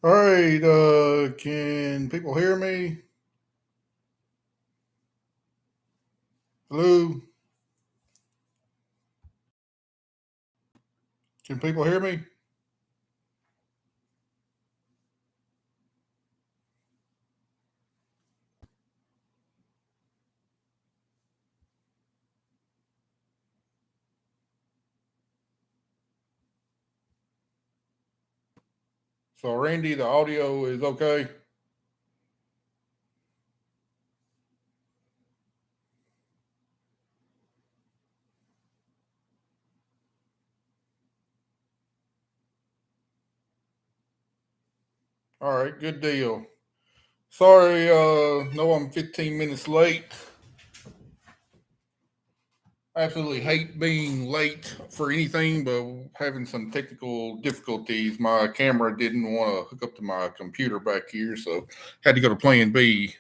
All right, can people hear me? Hello? Can people hear me? So, Randy, the audio is okay? All right, good deal. Sorry, no, I'm 15 minutes late. I absolutely hate being late for anything, but having some technical difficulties. My camera didn't want to hook up to my computer back here, so had to go to Plan B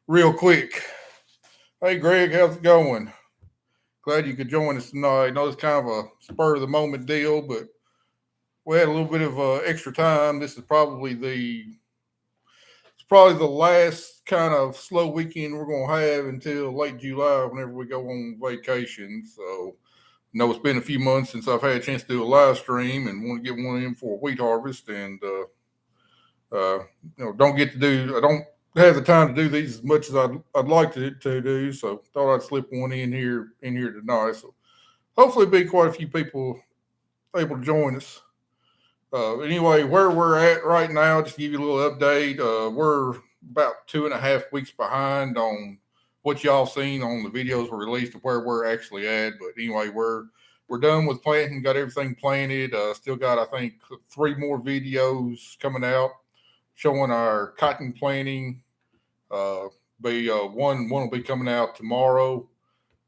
real quick. Hey, Greg, how's it going? Glad you could join us tonight. I know it's kind of a spur of the moment deal, but we had a little bit of extra time. This is probably the last kind of slow weekend we're gonna have until late July, whenever we go on vacation. So, I know it's been a few months since I've had a chance to do a live stream, and want to get one in for a wheat harvest. And don't get to do. I don't have the time to do these as much as I'd like to do. So, thought I'd slip one in here tonight. So, hopefully, be quite a few people able to join us. Anyway, where we're at right now, just to give you a little update. We're about 2.5 weeks behind on what y'all seen on the videos were released of where we're actually at. But anyway, we're done with planting, got everything planted. Still got, I think, 3 more videos coming out showing our cotton planting. Uh, be one will be coming out tomorrow.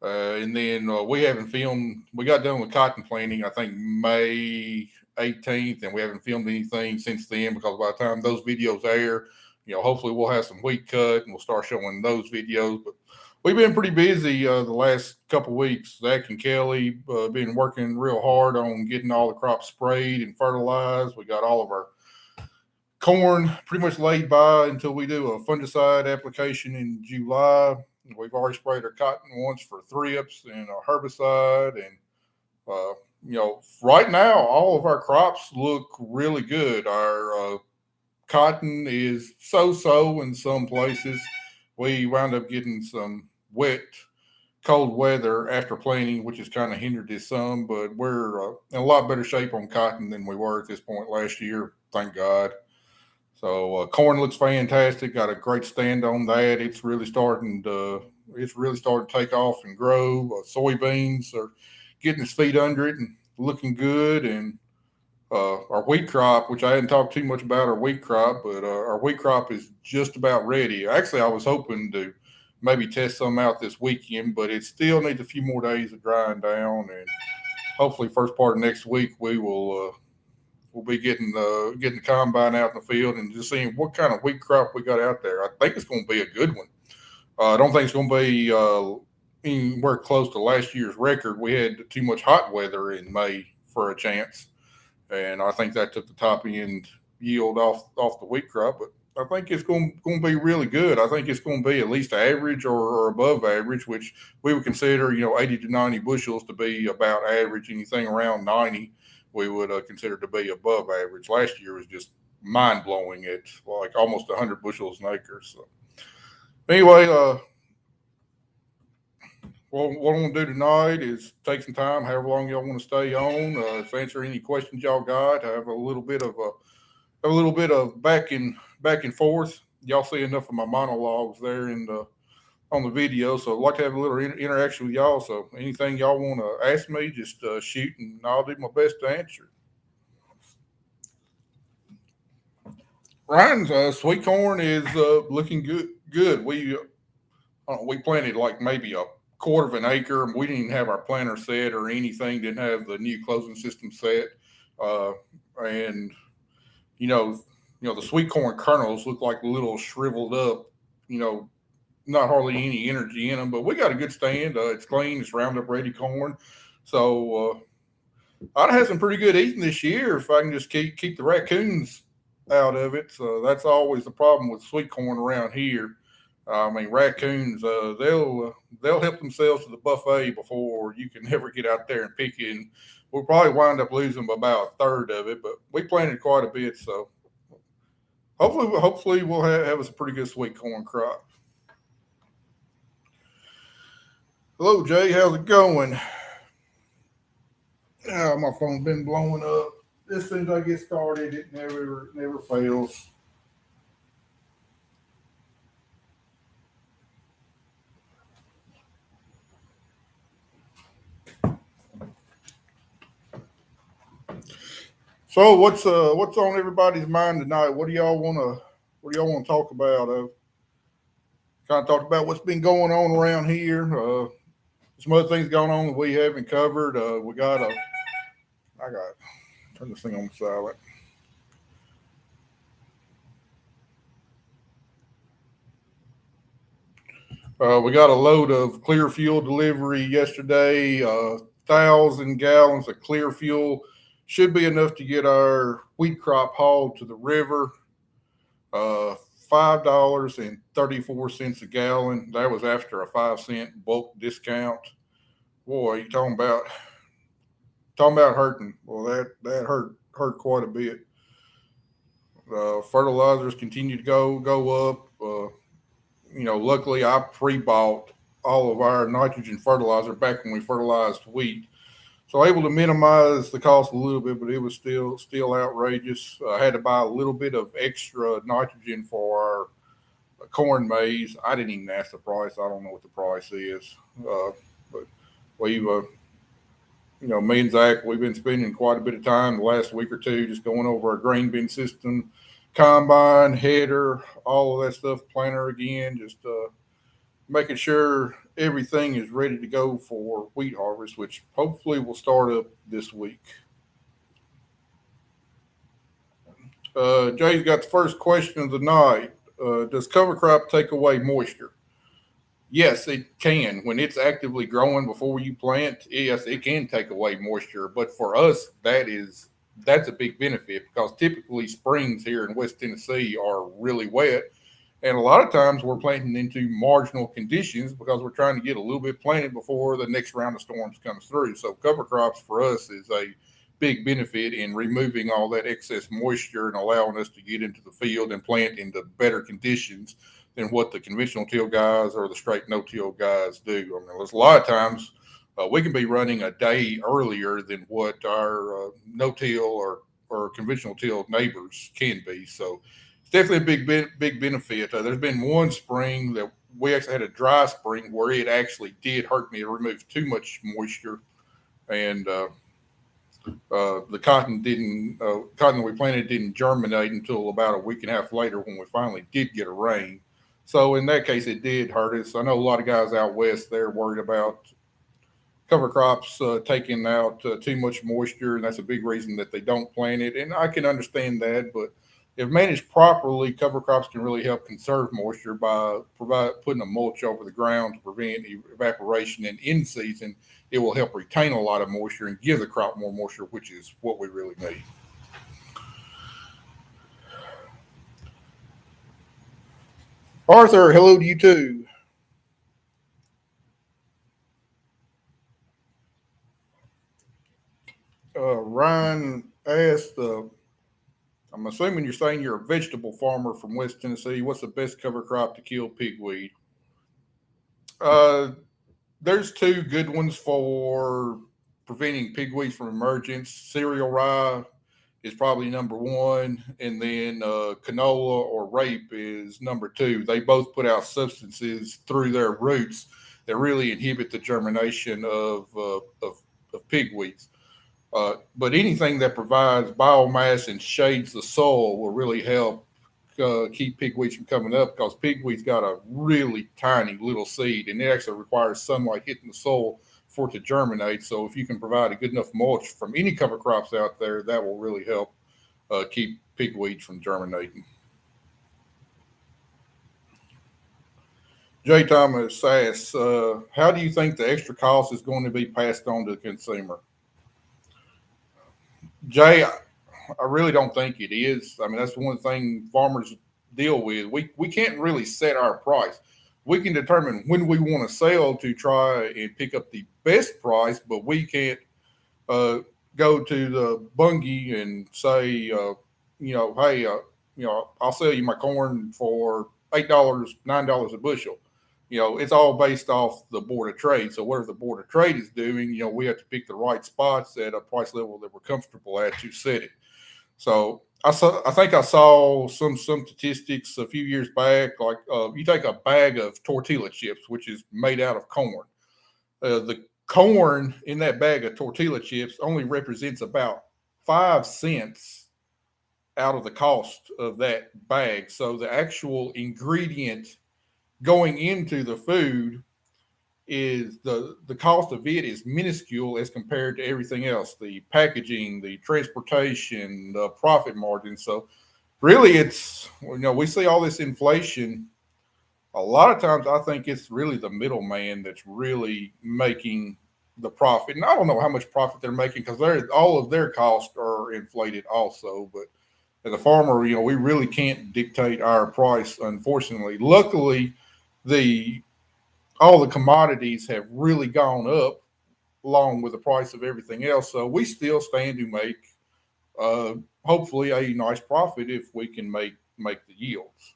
And then we haven't filmed. We got done with cotton planting, I think May 18th, and we haven't filmed anything since then because by the time those videos air, hopefully we'll have some wheat cut and we'll start showing those videos. But we've been pretty busy the last couple of weeks. Zach and Kelly been working real hard on getting all the crops sprayed and fertilized. We got all of our corn pretty much laid by until we do a fungicide application in July. We've already sprayed our cotton once for thrips and a herbicide. And, right now, all of our crops look really good. Our cotton is so so in some places. We wound up getting some wet, cold weather after planting, which has kind of hindered this some, but we're in a lot better shape on cotton than we were at this point last year. Thank God. So corn looks fantastic. Got a great stand on that. It's really starting to take off and grow. Soybeans are getting its feet under it and looking good. And our wheat crop, which I hadn't talked too much about our wheat crop, but our wheat crop is just about ready. Actually, I was hoping to maybe test some out this weekend, but it still needs a few more days of drying down. And hopefully, first part of next week, we'll be getting the combine out in the field and just seeing what kind of wheat crop we got out there. I think it's going to be a good one. I don't think it's going to be anywhere close to last year's record. We had too much hot weather in May for a chance, and I think that took the top end yield off the wheat crop. But I think it's going to be really good. I think it's going to be at least average or above average, which we would consider 80 to 90 bushels to be about average. Anything around 90 we would consider to be above average. Last year was just mind blowing at like almost 100 bushels an acre. So anyway, what I'm gonna do tonight is take some time, however long y'all want to stay on, to answer any questions y'all got. I have a little bit of back and forth. Y'all see enough of my monologues there on the video, so I'd like to have a little interaction with y'all. So anything y'all want to ask me, just shoot, and I'll do my best to answer. Ryan's sweet corn is looking good. Good. We planted like maybe a quarter of an acre. We didn't even have our planter set or anything. Didn't have the new closing system set, and you know, the sweet corn kernels look like little shriveled up. You know, not hardly any energy in them. But we got a good stand. It's clean. It's Roundup ready corn. So I'd have some pretty good eating this year if I can just keep the raccoons out of it. So that's always the problem with sweet corn around here. I mean, raccoons, they'll help themselves to the buffet before you can ever get out there and pick it. And we'll probably wind up losing about a third of it, but we planted quite a bit, so hopefully we'll have us a pretty good sweet corn crop. Hello, Jay. How's it going? My phone's been blowing up. As soon as I get started, it never fails. So what's on everybody's mind tonight? What do y'all want to talk about? Kind of talked about what's been going on around here. Some other things going on that we haven't covered. I got turn this thing on silent. We got a load of clear fuel delivery yesterday. 1,000 gallons of clear fuel should be enough to get our wheat crop hauled to the river. $5.34 a gallon. That was after a 5 cent bulk discount. Boy, you talking about hurting. Well, that hurt quite a bit. Fertilizers continue to go up. Luckily I pre-bought all of our nitrogen fertilizer back when we fertilized wheat, so able to minimize the cost a little bit, but it was still outrageous. I had to buy a little bit of extra nitrogen for our corn maze. I didn't even ask the price. I don't know what the price is, but we've me and Zach, we've been spending quite a bit of time the last week or two just going over our grain bin system, combine, header, all of that stuff, planter again, just making sure everything is ready to go for wheat harvest, which hopefully will start up this week. Jay's got the first question of the night. Does cover crop take away moisture? Yes, it can. When it's actively growing before you plant, yes, it can take away moisture. But for us, that's a big benefit because typically springs here in West Tennessee are really wet. And a lot of times we're planting into marginal conditions because we're trying to get a little bit planted before the next round of storms comes through. So cover crops for us is a big benefit in removing all that excess moisture and allowing us to get into the field and plant into better conditions than what the conventional till guys or the straight no-till guys do. I mean, there's a lot of times we can be running a day earlier than what our no-till or conventional till neighbors can be. So it's definitely a big benefit. There's been one spring that we actually had a dry spring where it actually did hurt me to remove too much moisture, and the cotton we planted didn't germinate until about a week and a half later when we finally did get a rain. So in that case, it did hurt us. I know a lot of guys out west, they're worried about cover crops taking out too much moisture, and that's a big reason that they don't plant it. And I can understand that, but if managed properly, cover crops can really help conserve moisture by putting a mulch over the ground to prevent evaporation. And in season, it will help retain a lot of moisture and give the crop more moisture, which is what we really need. Arthur, hello to you too. Ryan asked, I'm assuming you're saying you're a vegetable farmer from West Tennessee. What's the best cover crop to kill pigweed? Uh, there's two good ones for preventing pigweeds from emergence. Cereal rye is probably number one, and then canola or rape is number two. They both put out substances through their roots that really inhibit the germination of pigweeds. But anything that provides biomass and shades the soil will really help keep pigweeds from coming up because pigweeds got a really tiny little seed and it actually requires sunlight hitting the soil for it to germinate. So if you can provide a good enough mulch from any cover crops out there, that will really help keep pigweeds from germinating. Jay Thomas asks, how do you think the extra cost is going to be passed on to the consumer? Jay, I really don't think it is. I mean, that's one thing farmers deal with. We can't really set our price. We can determine when we want to sell to try and pick up the best price, but we can't uh, go to the Bungie and say, hey, I'll sell you my corn for $8, $9 a bushel. It's all based off the Board of Trade. So whatever the Board of Trade is doing, we have to pick the right spots at a price level that we're comfortable at to set it. So I think I saw some statistics a few years back. Like you take a bag of tortilla chips, which is made out of corn. The corn in that bag of tortilla chips only represents about 5 cents out of the cost of that bag. So the actual ingredient going into the food is the cost of it is minuscule as compared to everything else, the packaging, the transportation, the profit margin. So really it's we see all this inflation. A lot of times I think it's really the middleman that's really making the profit. And I don't know how much profit they're making because all of their costs are inflated also. But as a farmer, we really can't dictate our price, unfortunately. Luckily, the all the commodities have really gone up along with the price of everything else. So we still stand to make hopefully a nice profit if we can make the yields.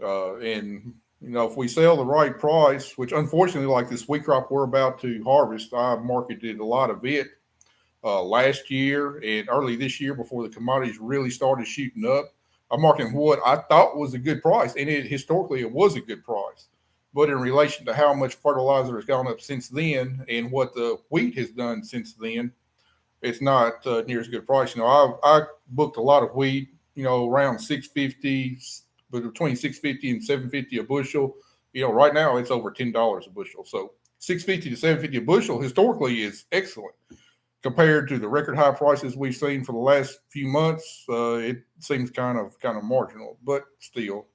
And if we sell the right price, which unfortunately, like this wheat crop we're about to harvest, I marketed a lot of it last year and early this year before the commodities really started shooting up. I'm marketing what I thought was a good price, and historically it was a good price. But in relation to how much fertilizer has gone up since then and what the wheat has done since then, it's not near as good a price. I booked a lot of wheat, around 650, but between 650 and 750 a bushel. Right now it's over $10 a bushel. So 650 to 750 a bushel historically is excellent compared to the record high prices we've seen for the last few months. It seems kind of marginal, but still,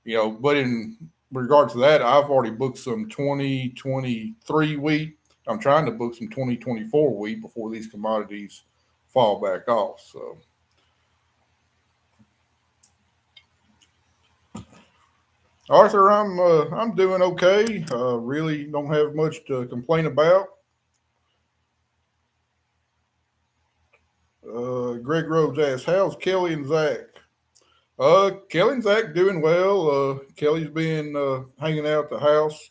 But in regards to that, I've already booked some 2023 wheat. I'm trying to book some 2024 wheat before these commodities fall back off. So. Arthur, I'm doing okay. Really don't have much to complain about. Greg Rhodes asks, "How's Kelly and Zach?" Kelly and Zach doing well. Kelly's been hanging out at the house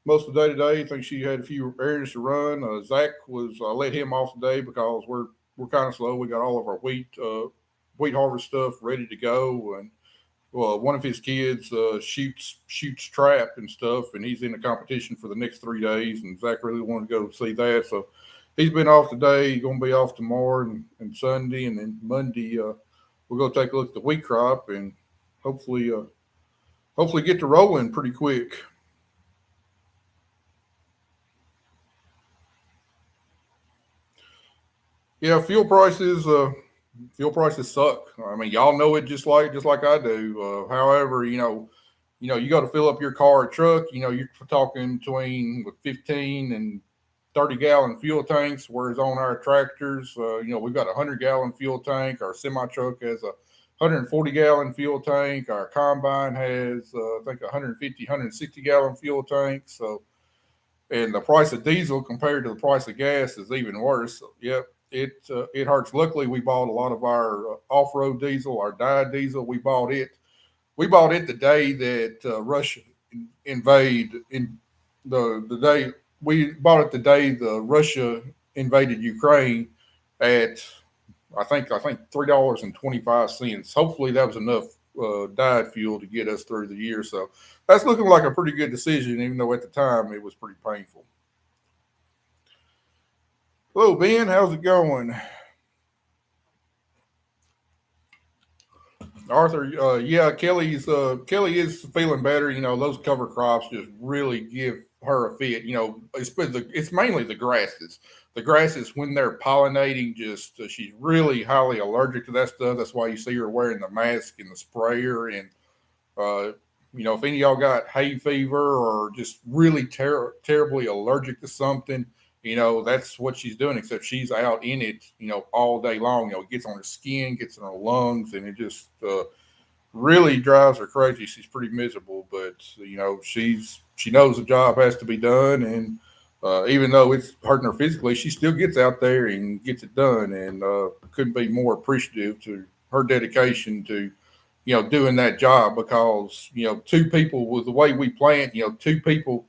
most of the day today. I think she had a few errands to run. Zach was I let him off today because we're kind of slow. We got all of our wheat harvest stuff ready to go, and well, one of his kids shoots trap and stuff, and he's in a competition for the next 3 days. And Zach really wanted to go see that, so he's been off today. He's going to be off tomorrow and Sunday, and then Monday we'll go take a look at the wheat crop and hopefully get to rolling pretty quick. Yeah, fuel prices suck. I mean, y'all know it just like I do. However, you got to fill up your car or truck. You're talking between 15 and 30-gallon fuel tanks, whereas on our tractors, we've got a 100-gallon fuel tank. Our semi truck has a 140-gallon fuel tank. Our combine has, I think, 150, 160-gallon fuel tank. So, and the price of diesel compared to the price of gas is even worse. So, yep. It hurts. Luckily, we bought a lot of our off-road diesel, our dyed diesel. We bought it the day that Russia invaded. In the day we bought it, the day the Russia invaded Ukraine at I think $3.25. Hopefully, that was enough dyed fuel to get us through the year. So that's looking like a pretty good decision, even though at the time it was pretty painful. Hello, Ben. How's it going? Arthur, yeah, Kelly is feeling better. Those cover crops just really give her a fit. It's mainly the grasses. The grasses when they're pollinating, just she's really highly allergic to that stuff. That's why you see her wearing the mask and the sprayer. And if any of y'all got hay fever or just really terribly allergic to something, that's what she's doing, except she's out in it, all day long. It gets on her skin, gets in her lungs, and it just really drives her crazy. She's pretty miserable, but she knows the job has to be done, and even though it's hurting her physically, she still gets out there and gets it done, and couldn't be more appreciative to her dedication to doing that job because two people with the way we plant, two people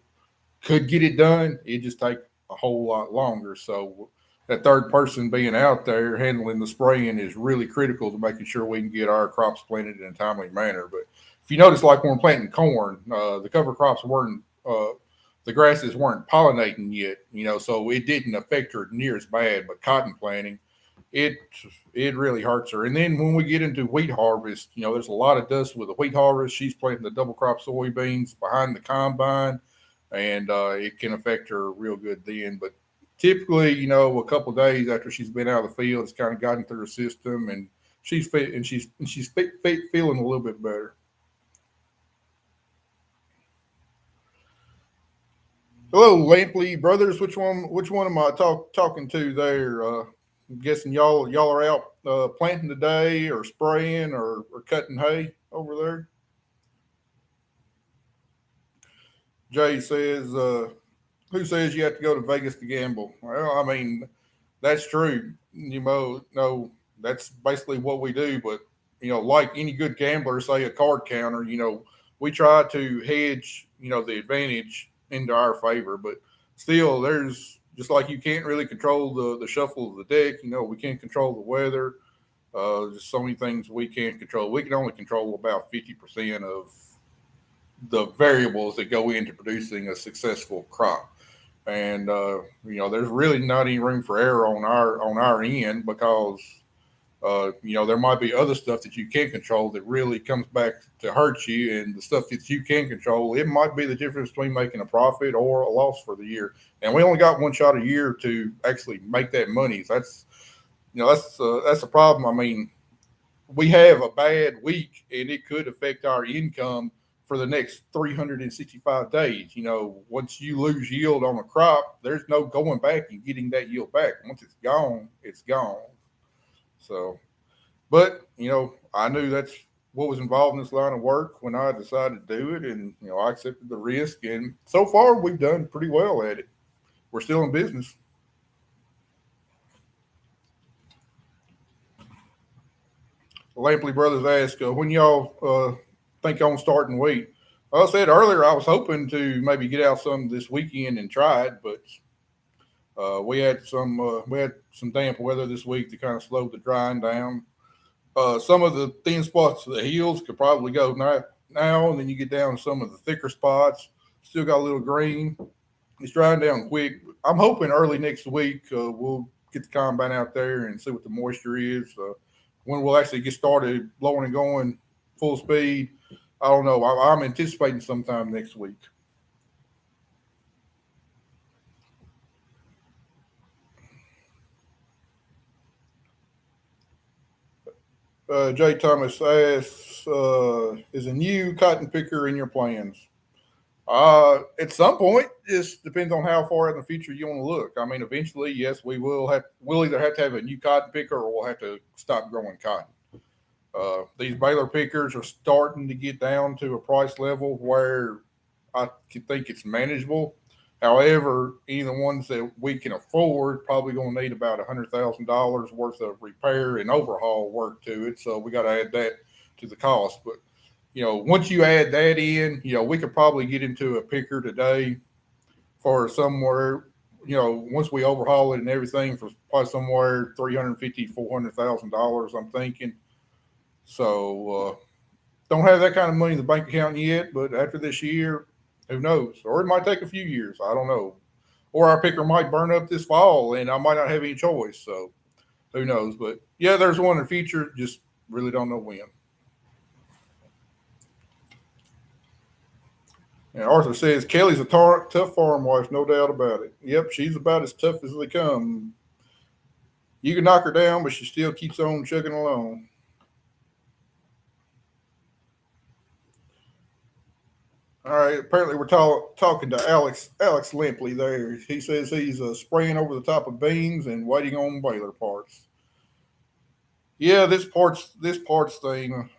could get it done. It just take a whole lot longer. So that third person being out there handling the spraying is really critical to making sure we can get our crops planted in a timely manner. But if you notice, like when we're planting corn, the cover crops weren't, the grasses weren't pollinating yet, so it didn't affect her near as bad. But cotton planting, it it really hurts her. And then when we get into wheat harvest, there's a lot of dust with the wheat harvest. She's planting the double crop soybeans behind the combine, and it can affect her real good then. But typically, a couple of days after she's been out of the field, it's kind of gotten through her system, and she's fit, and she's feeling a little bit better. Hello, Lampley brothers. Which one am I talking to there? I'm guessing y'all are out planting today, or spraying, or cutting hay over there. Jay says, "Who says you have to go to Vegas to gamble?" Well, I mean, that's true. No, that's basically what we do. But like any good gambler, say a card counter, we try to hedge, the advantage into our favor. But still, there's just like you can't really control the shuffle of the deck. We can't control the weather. There's so many things we can't control. We can only control about 50% of the variables that go into producing a successful crop. And there's really not any room for error on our end because there might be other stuff that you can't control that really comes back to hurt you, and the stuff that you can control, it might be the difference between making a profit or a loss for the year. And we only got one shot a year to actually make that money. So that's a problem. I mean, we have a bad week, and it could affect our income for the next 365 days. Once you lose yield on a crop, there's no going back and getting that yield back. Once it's gone, it's gone. So, but I knew that's what was involved in this line of work when I decided to do it, and I accepted the risk. And so far, we've done pretty well at it. We're still in business. Lampley Brothers ask, when y'all think on starting wheat? Like I said earlier, I was hoping to maybe get out some this weekend and try it, but we had some damp weather this week that kind of slowed the drying down. Some of the thin spots of the hills could probably go now, and then you get down to some of the thicker spots. Still got a little green. It's drying down quick. I'm hoping early next week we'll get the combine out there and see what the moisture is. When we'll actually get started blowing and going full speed, I don't know. I'm anticipating sometime next week. Jay Thomas asks, is a new cotton picker in your plans? At some point, it depends on how far in the future you want to look. I mean, eventually, yes, we'll either have to have a new cotton picker or we'll have to stop growing cotton. These baler pickers are starting to get down to a price level where I think it's manageable. However, any of the ones that we can afford probably going to need about $100,000 worth of repair and overhaul work to it. So we got to add that to the cost. But once you add that in, we could probably get into a picker today for somewhere. Once we overhaul it and everything, for probably somewhere $350,000 to $400,000. I'm thinking. So don't have that kind of money in the bank account yet, but after this year, who knows? Or it might take a few years. I don't know. Or our picker might burn up this fall, and I might not have any choice. So who knows? But yeah, there's one in the future. Just really don't know when. And Arthur says Kelly's a tough farm wife, no doubt about it. Yep, she's about as tough as they come. You can knock her down, but she still keeps on chugging along. All right. Apparently, we're talking to Alex Limpley there. He says he's spraying over the top of beans and waiting on baler parts. Yeah, this parts thing,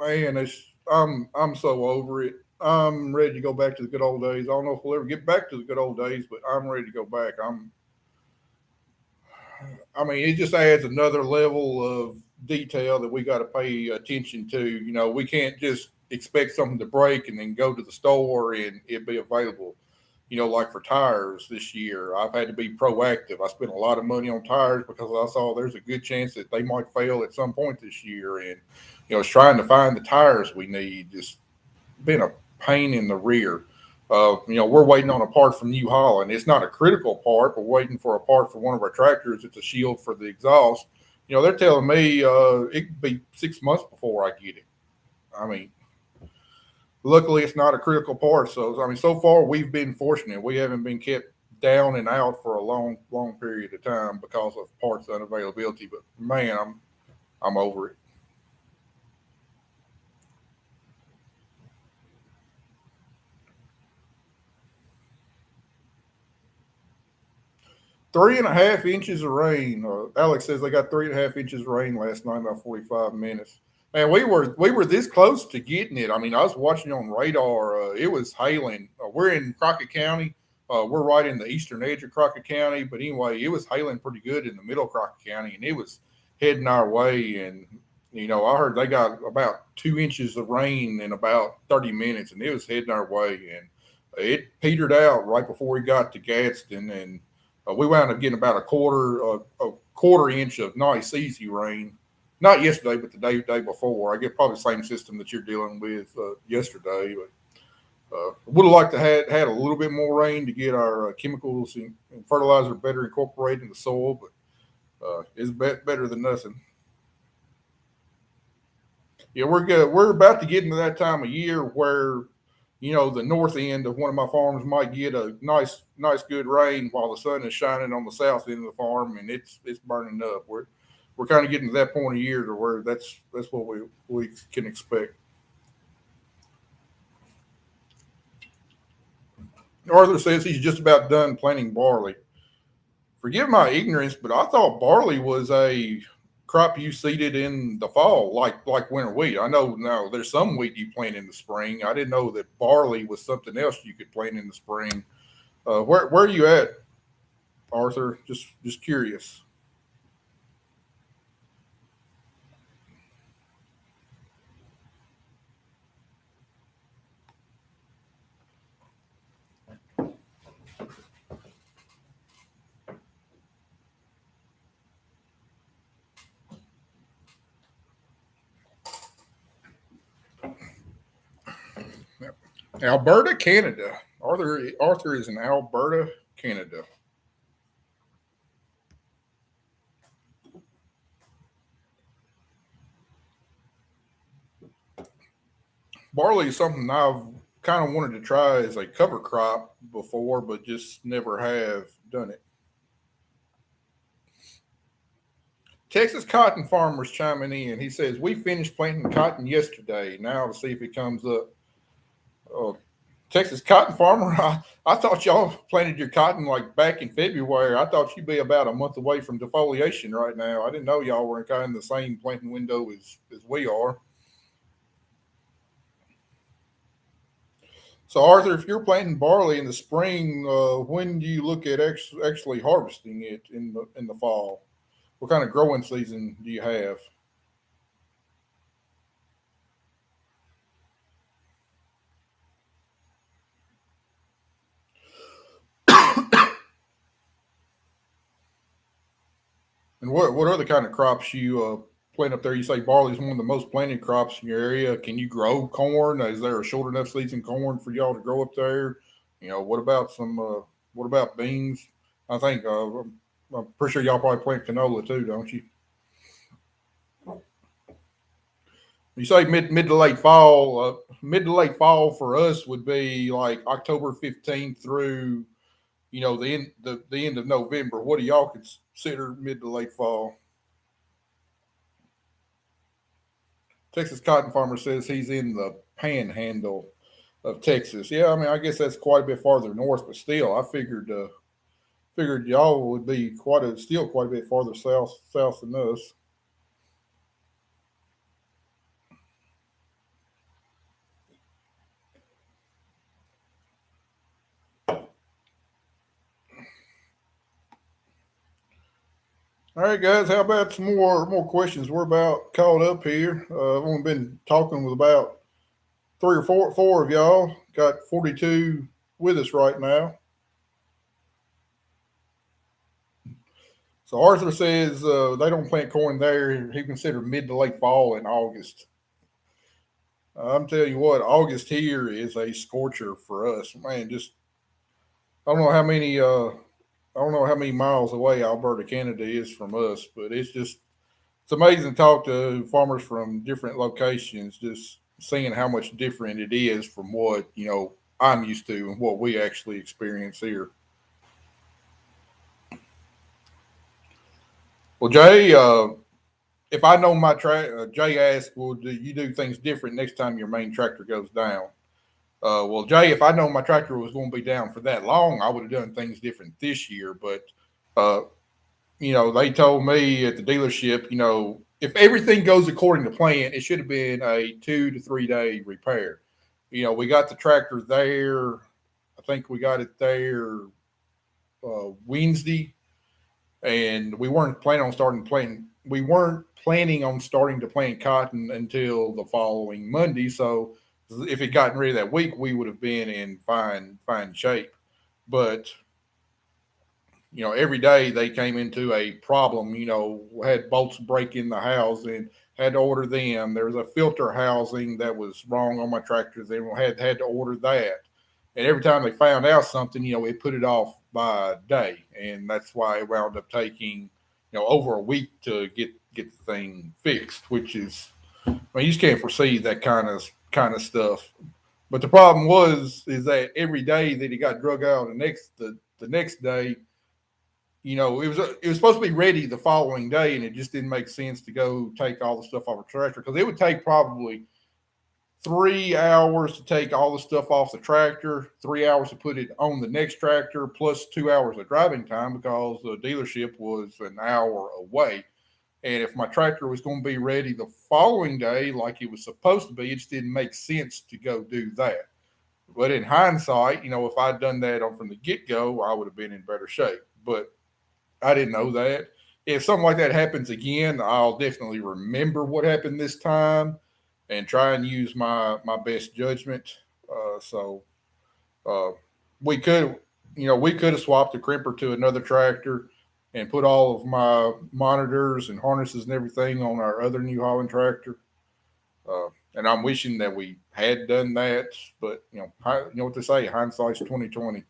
man. I'm so over it. I'm ready to go back to the good old days. I don't know if we'll ever get back to the good old days, but I'm ready to go back. I mean, it just adds another level of detail that we got to pay attention to. We can't just expect something to break and then go to the store and it be available. Like for tires this year, I've had to be proactive. I spent a lot of money on tires because I saw there's a good chance that they might fail at some point this year. And, it's trying to find the tires we need just been a pain in the rear. We're waiting on a part from New Holland. It's not a critical part. We're waiting for a part for one of our tractors. It's a shield for the exhaust. They're telling me it could be 6 months before I get it. I mean, luckily it's not a critical part. So I mean, so far we've been fortunate. We haven't been kept down and out for a long, long period of time because of parts unavailability. But man, I'm over it. 3.5 inches of rain. Alex says they got 3.5 inches of rain last night, about 45 minutes. Man, we were this close to getting it. I mean, I was watching on radar. It was hailing. We're in Crockett County. We're right in the eastern edge of Crockett County. But anyway, it was hailing pretty good in the middle of Crockett County, and it was heading our way. And I heard they got about 2 inches of rain in about 30 minutes, and it was heading our way. And it petered out right before we got to Gadsden, and we wound up getting about a quarter inch of nice easy rain. Not yesterday, but the day before. I get probably the same system that you're dealing with yesterday. But would have liked to had a little bit more rain to get our chemicals and fertilizer better incorporated in the soil. But it's better than nothing. Yeah, we're good. We're about to get into that time of year where the north end of one of my farms might get a nice good rain while the sun is shining on the south end of the farm and it's burning up. We're kind of getting to that point of year to where that's what we can expect. Arthur says he's just about done planting barley. Forgive my ignorance, but I thought barley was a crop you seeded in the fall, like winter wheat. I know now there's some wheat you plant in the spring. I didn't know that barley was something else you could plant in the spring. Where are you at, Arthur? Just curious. Alberta, Canada. Arthur is in Alberta, Canada. Barley is something I've kind of wanted to try as a cover crop before, but just never have done it. Texas cotton farmers chiming in. He says we finished planting cotton yesterday. Now to see if it comes up. Uh, Texas cotton farmer. I thought y'all planted your cotton like back in February. I thought you'd be about a month away from defoliation right now. I didn't know y'all were kind of in the same planting window as we are. So, Arthur, if you're planting barley in the spring, when do you look at actually harvesting it in the fall? What kind of growing season do you have? And what other kind of crops you plant up there? You say barley is one of the most planted crops in your area. Can you grow corn? Is there a short enough season corn for y'all to grow up there? What about some? What about beans? I think I'm pretty sure y'all probably plant canola too, don't you? You say mid to late fall. Mid to late fall for us would be like October 15th through the end of November. What do y'all consider mid to late fall? Texas cotton farmer says he's in the Panhandle. of Texas. Yeah, I mean, I guess that's quite a bit farther north, but still, I figured y'all would be still quite a bit farther south than us. All right, guys, how about some more questions? We're about caught up here. I've only been talking with about three or four of y'all. Got 42 with us right now. So Arthur says they don't plant corn there. He considered mid to late fall in August. I'm telling you what, August here is a scorcher for us, man. Just I don't know how many I don't know how many miles away Alberta, Canada is from us, but it's amazing to talk to farmers from different locations, just seeing how much different it is from what I'm used to and what we actually experience here. Well, Jay, if I know my Jay asked, "Well, do you do things different next time your main tractor goes down?" Well, Jay, if I know my tractor was going to be down for that long, I would have done things different this year. But uh, they told me at the dealership, if everything goes according to plan, it should have been a 2 to 3 day repair. We got the tractor there. I think we got it there Wednesday, and we weren't planning on starting planting. We weren't planning on starting to plant cotton until the following Monday. So if it gotten ready that week, we would have been in fine shape. But every day they came into a problem. Had bolts break in the house and had to order them. There was a filter housing that was wrong on my tractor. They had to order that. And every time they found out something, it put it off by a day, and that's why it wound up taking, over a week to get the thing fixed. Which is, I mean, you just can't foresee that kind of stuff. But the problem is that every day that he got drug out, the next day, it was supposed to be ready the following day, and it just didn't make sense to go take all the stuff off the tractor because it would take probably 3 hours to take all the stuff off the tractor, 3 hours to put it on the next tractor, plus 2 hours of driving time because the dealership was an hour away. And if my tractor was going to be ready the following day, like it was supposed to be, it just didn't make sense to go do that. But in hindsight, if I'd done that from the get go, I would have been in better shape. But I didn't know that. If something like that happens again, I'll definitely remember what happened this time and try and use my best judgment. So uh, we could, we could have swapped the crimper to another tractor and put all of my monitors and harnesses and everything on our other New Holland tractor. And I'm wishing that we had done that, but you know what they say, hindsight's 2020.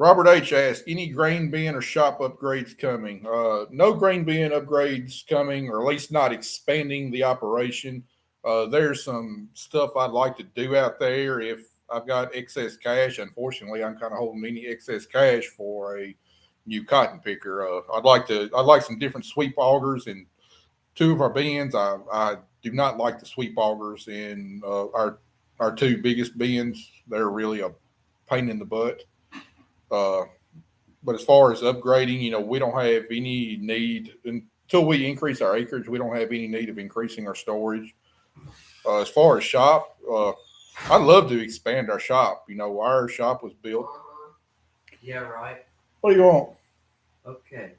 Robert H. asked, any grain bin or shop upgrades coming? No grain bin upgrades coming, or at least not expanding the operation. There's some stuff I'd like to do out there if I've got excess cash. Unfortunately, I'm kind of holding any excess cash for a new cotton picker. I'd like some different sweep augers in two of our bins. I do not like the sweep augers in our two biggest bins. They're really a pain in the butt. Uh, but as far as upgrading, we don't have any need until we increase our acreage. We don't have any need of increasing our storage. As far as shop, I'd love to expand our shop. Our shop was built. Yeah, right. What do you want? Okay.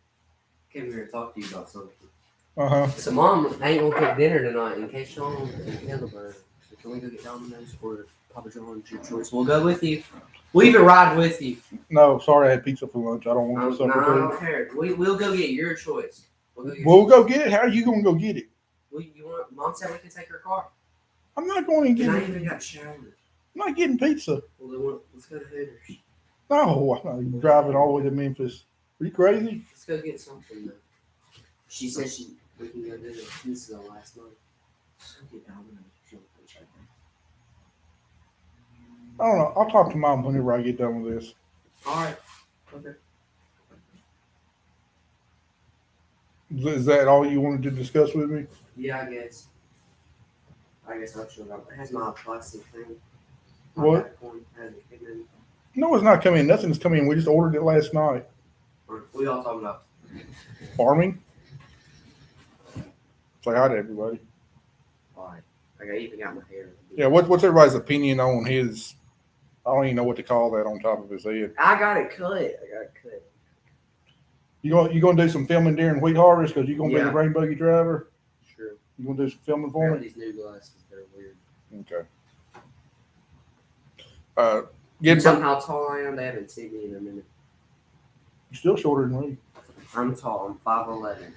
Came here to talk to you about something. So Mom ain't gonna cook dinner tonight in case y'all want to candle burn. So can we go get Domino's or Papa John's? Your choice. We'll go with you. We'll even ride with you. No, sorry, I had pizza for lunch. I don't want supper. No, I don't care. We'll go get your choice. We'll go get it. How are you gonna go get it? Mom said we can take her car. I'm not going to get it. I even got showered. I'm not getting pizza. Well, let's go to Hooters. No, I'm driving all the way to Memphis. Are you crazy? Let's go get something though. She said we can go do this. This is our last night. Let's go get Domino's. I don't know. I'll talk to Mom whenever I get done with this. All right. Okay. Is that all you wanted to discuss with me? Yeah, I guess. I guess I'll show it. It has my plastic thing. What? Has it came in. No, it's not coming in. Nothing's coming in. We just ordered it last night. We all talking about Farming. Say hi to everybody. Alright. I even got my hair. Yeah, what's everybody's opinion on his? I don't even know what to call that on top of his head. I got it cut. You gonna do some filming during wheat harvest because you're gonna be Yeah. the rain buggy driver. Sure. You gonna do some filming I for got me? these new glasses. They're weird. Okay. You Get tell some. them how tall I am. They haven't seen me in a minute. You're still shorter than me. I'm tall. I'm 5'11".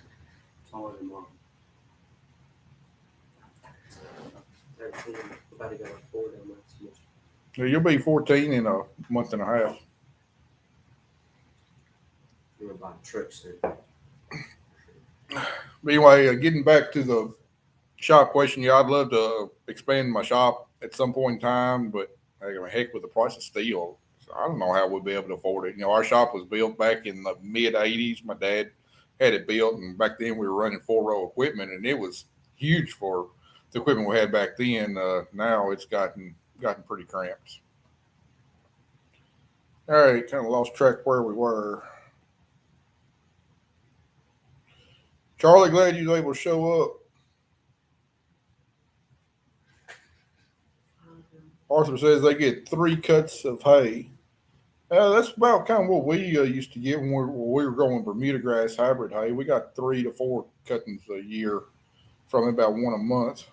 Taller than mom. 13. About to go to 4 down my semester. Yeah, you'll be 14 in a month and a half. I'm gonna buy a truck soon. But anyway, getting back to the shop question, yeah, I'd love to expand my shop at some point in time, but heck, with the price of steel, I don't know how we'll be able to afford it. Our shop was built back in the mid '80s. My dad had it built, and back then we were running 4-row equipment, and it was huge for the equipment we had back then. Now it's gotten pretty cramped. All right, kind of lost track where we were. Charlie, glad you was able to show up. Arthur says they get 3 cuts of hay. That's about kind of what we used to get when we were growing Bermuda grass hybrid hay. We got 3 to 4 cuttings a year from about 1 a month.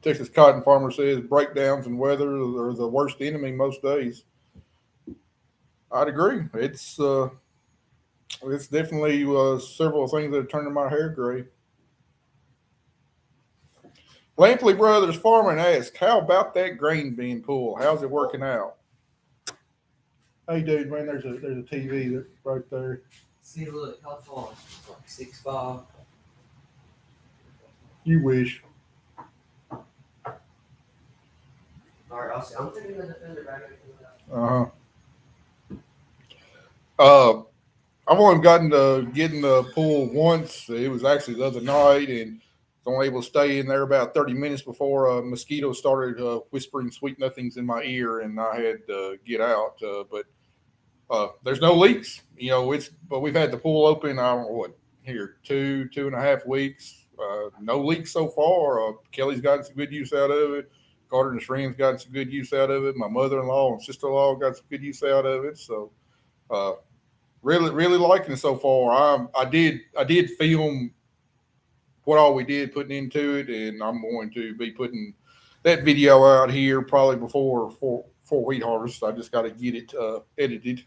Texas cotton farmer says breakdowns and weather are the worst enemy most days. I'd agree. It's definitely several things that are turning my hair gray. Lampley Brothers Farming asks, how about that grain being pulled? How's it working out? Hey, dude, man, there's a TV right there. See, look, how tall? It's like 6'5". You wish. Alright, I'll see. I'm thinking the defender back I've only gotten to getting the pool once. It was actually the other night, and I was only able to stay in there about 30 minutes before mosquitoes started whispering sweet nothings in my ear, and I had to get out. But there's no leaks. But we've had the pool open. I don't know what here 2.5 weeks. No leaks so far. Kelly's gotten some good use out of it. Carter and his friends got some good use out of it. My mother-in-law and sister-in-law got some good use out of it. So, really liking it so far. I did film what all we did putting into it, and I'm going to be putting that video out here probably before wheat harvest. I just got to get it edited.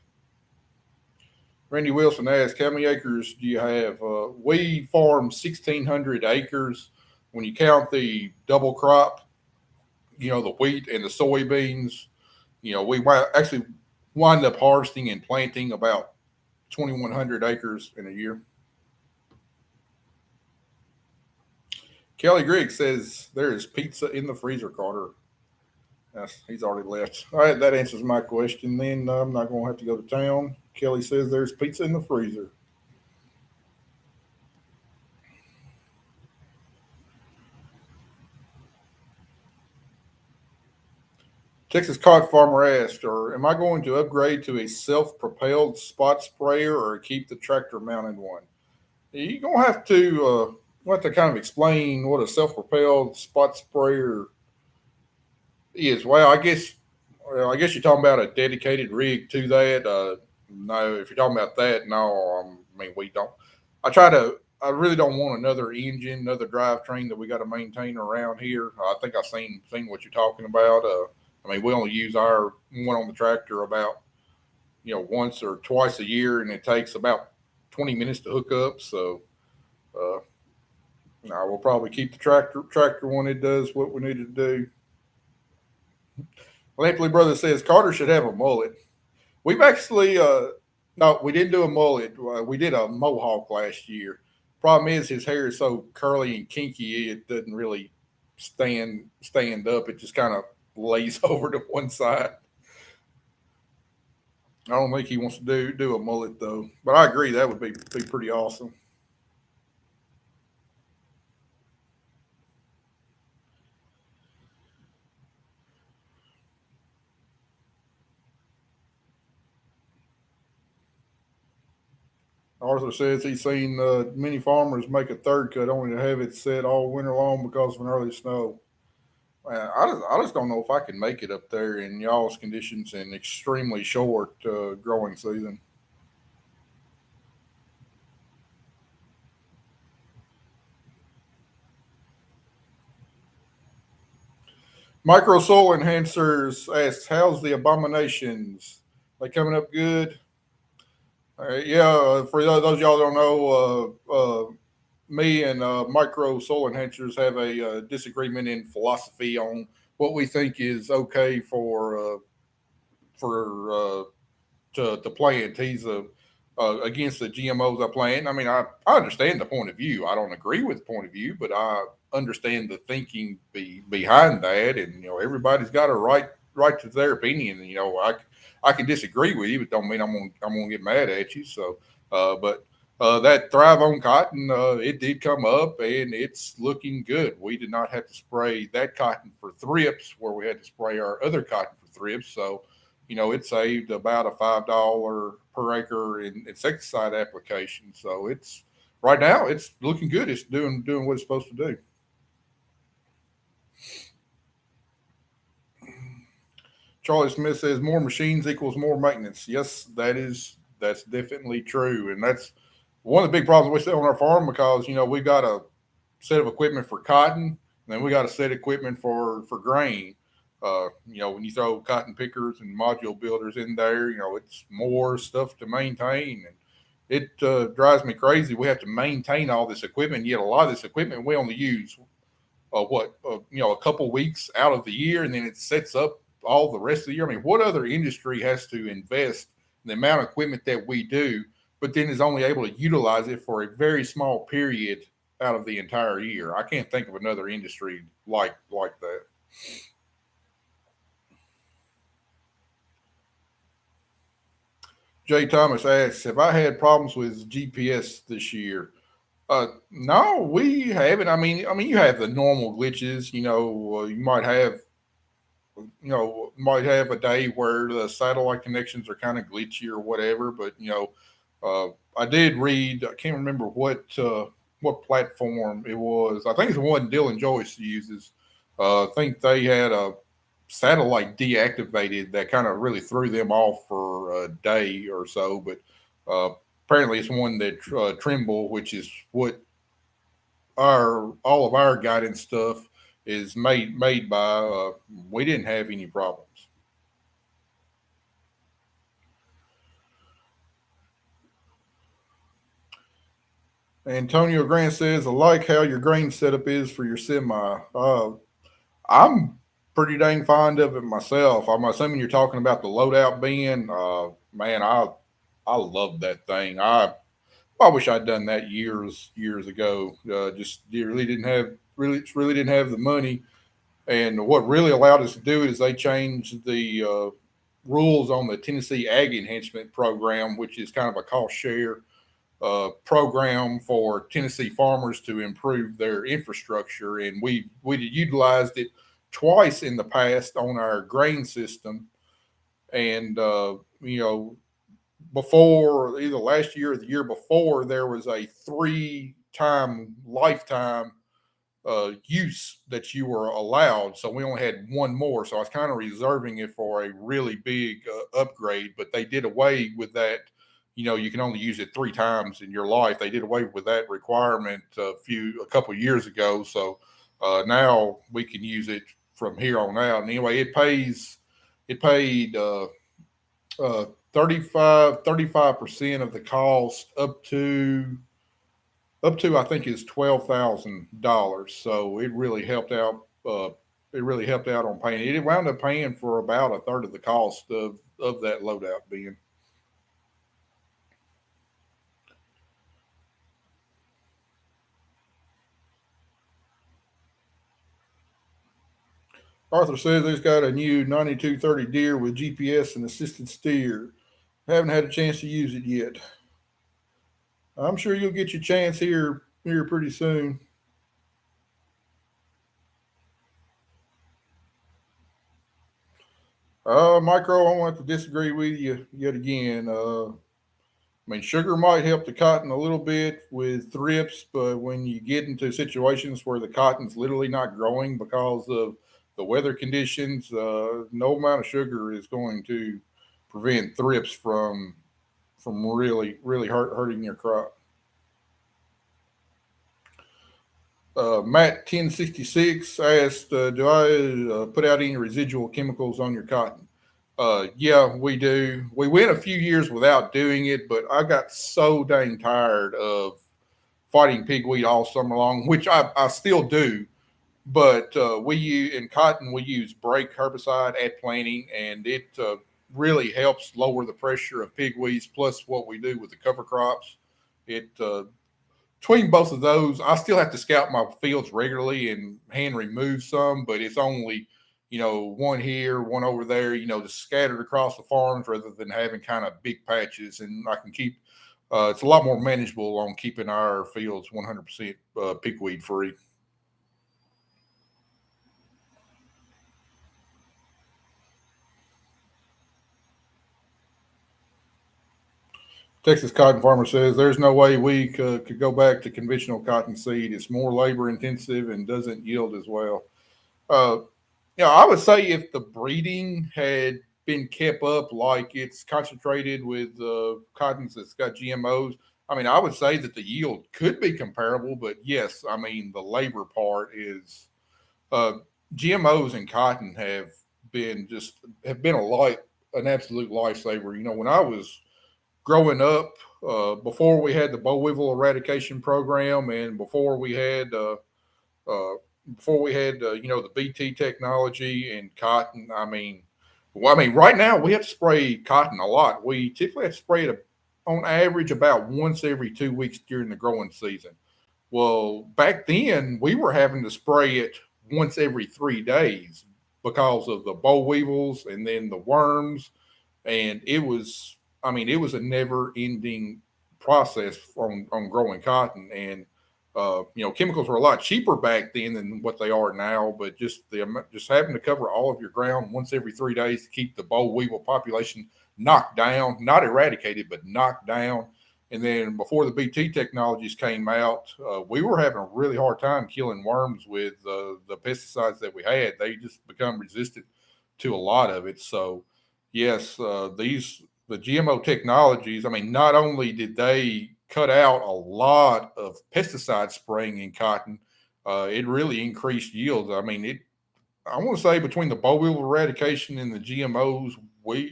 Randy Wilson asked, how many acres do you have? We farm 1,600 acres. When you count the double crop, the wheat and the soybeans, we might actually wind up harvesting and planting about 2,100 acres in a year. Kelly Griggs says there is pizza in the freezer, Carter. Yes, he's already left. All right, that answers my question. Then I'm not going to have to go to town. Kelly says there's pizza in the freezer. Texas cod farmer asked, am I going to upgrade to a self-propelled spot sprayer or keep the tractor-mounted one? You're going to have to kind of explain what a self-propelled spot sprayer is. Well, I guess you're talking about a dedicated rig to that. No, if you're talking about that, no. We don't. I really don't want another engine, another drivetrain that we got to maintain around here. I think I've seen what you're talking about. We only use our one on the tractor about, once or twice a year, and it takes about 20 minutes to hook up. So, I will probably keep the tractor when it does what we need to do. Lampley Brother says Carter should have a mullet. We've actually, no, we didn't do a mullet. We did a mohawk last year. Problem is his hair is so curly and kinky, it doesn't really stand up. It just kind of lays over to one side. I don't think he wants to do a mullet though, but I agree that would be pretty awesome. Arthur says he's seen many farmers make a third cut only to have it set all winter long because of an early snow. Man, I just don't know if I can make it up there in y'all's conditions in extremely short growing season. Micro Soil Enhancers asks, "How's the abominations? They coming up good?" Yeah, for those y'all don't know, me and Micro Soil Enhancers have a disagreement in philosophy on what we think is okay for to plant. He's against the GMOs I plant. I mean, I understand the point of view. I don't agree with the point of view, but I understand the thinking behind that. And everybody's got a right to their opinion. And I can disagree with you, but don't mean I'm gonna get mad at you. So, but. That Thrive on Cotton, it did come up and it's looking good. We did not have to spray that cotton for thrips where we had to spray our other cotton for thrips. So, it saved about a $5 per acre in insecticide application. So it's right now it's looking good. It's doing what it's supposed to do. Charlie Smith says more machines equals more maintenance. Yes, that's definitely true, and that's one of the big problems we see on our farm because we've got a set of equipment for cotton, and then we got a set of equipment for grain. When you throw cotton pickers and module builders in there, it's more stuff to maintain, and it drives me crazy. We have to maintain all this equipment, yet a lot of this equipment we only use a couple weeks out of the year, and then it sets up all the rest of the year. I mean, what other industry has to invest in the amount of equipment that we do, but then is only able to utilize it for a very small period out of the entire year? I can't think of another industry like that. Jay Thomas asks, "Have I had problems with GPS this year?" No, we haven't. I mean, you have the normal glitches. You might have a day where the satellite connections are kind of glitchy or whatever. But I did read. I can't remember what platform it was. I think it's the one Dylan Joyce uses. I think they had a satellite deactivated that kind of really threw them off for a day or so. But apparently, it's one that Trimble, which is what our all of our guidance stuff is made by. We didn't have any problems. Antonio Grant says, "I like how your grain setup is for your semi." I'm pretty dang fond of it myself. I'm assuming you're talking about the loadout bin. Man, I love that thing. I wish I'd done that years ago. Just really didn't have the money. And what really allowed us to do it is they changed the rules on the Tennessee Ag Enhancement Program, which is kind of a cost share program for Tennessee farmers to improve their infrastructure. And we utilized it twice in the past on our grain system. And before either last year or the year before, there was a 3-time lifetime use that you were allowed. So we only had one more. So I was kind of reserving it for a really big upgrade, but they did away with that. You can only use it 3 times in your life. They did away with that requirement a couple of years ago. So now we can use it from here on out. And anyway, it paid uh, 35% of the cost up to I think is $12,000. So it really helped out. It really helped out on paying it. It wound up paying for about a third of the cost of that loadout being. Arthur says he's got a new 9230 deer with GPS and assisted steer. Haven't had a chance to use it yet. I'm sure you'll get your chance here pretty soon. Micro, I want to disagree with you yet again. I mean, sugar might help the cotton a little bit with thrips, but when you get into situations where the cotton's literally not growing because of the weather conditions, no amount of sugar is going to prevent thrips from really hurting your crop. Matt 1066 asked, "Do I put out any residual chemicals on your cotton?" Yeah, we do. We went a few years without doing it, but I got so dang tired of fighting pigweed all summer long, which I still do. But we use in cotton we use brake herbicide at planting, and it really helps lower the pressure of pigweeds. Plus, what we do with the cover crops, it between both of those, I still have to scout my fields regularly and hand remove some, but it's only, one here, one over there, just scattered across the farms rather than having kind of big patches. And I can keep, it's a lot more manageable on keeping our fields 100% pigweed free. Texas Cotton Farmer says there's no way we could go back to conventional cotton seed. It's more labor intensive and doesn't yield as well. Uh, I would say if the breeding had been kept up like it's concentrated with cottons that's got GMOs, I mean, I would say that the yield could be comparable. But yes, I mean, the labor part is uh, GMOs in cotton have been an absolute lifesaver. When I was growing up, before we had the boll weevil eradication program, and uh, before we had the BT technology and cotton. Right now we have to spray cotton a lot. We typically have to spray it on average about once every 2 weeks during the growing season. Well, back then we were having to spray it once every 3 days because of the boll weevils and then the worms, and it was a never ending process on growing cotton. And chemicals were a lot cheaper back then than what they are now, but just having to cover all of your ground once every 3 days to keep the boll weevil population knocked down, not eradicated but knocked down. And then before the BT technologies came out, we were having a really hard time killing worms with the pesticides that we had. They just become resistant to a lot of it. So yes, the GMO technologies. I mean, not only did they cut out a lot of pesticide spraying in cotton, it really increased yields. I mean, it. I want to say between the boll weevil eradication and the GMOs,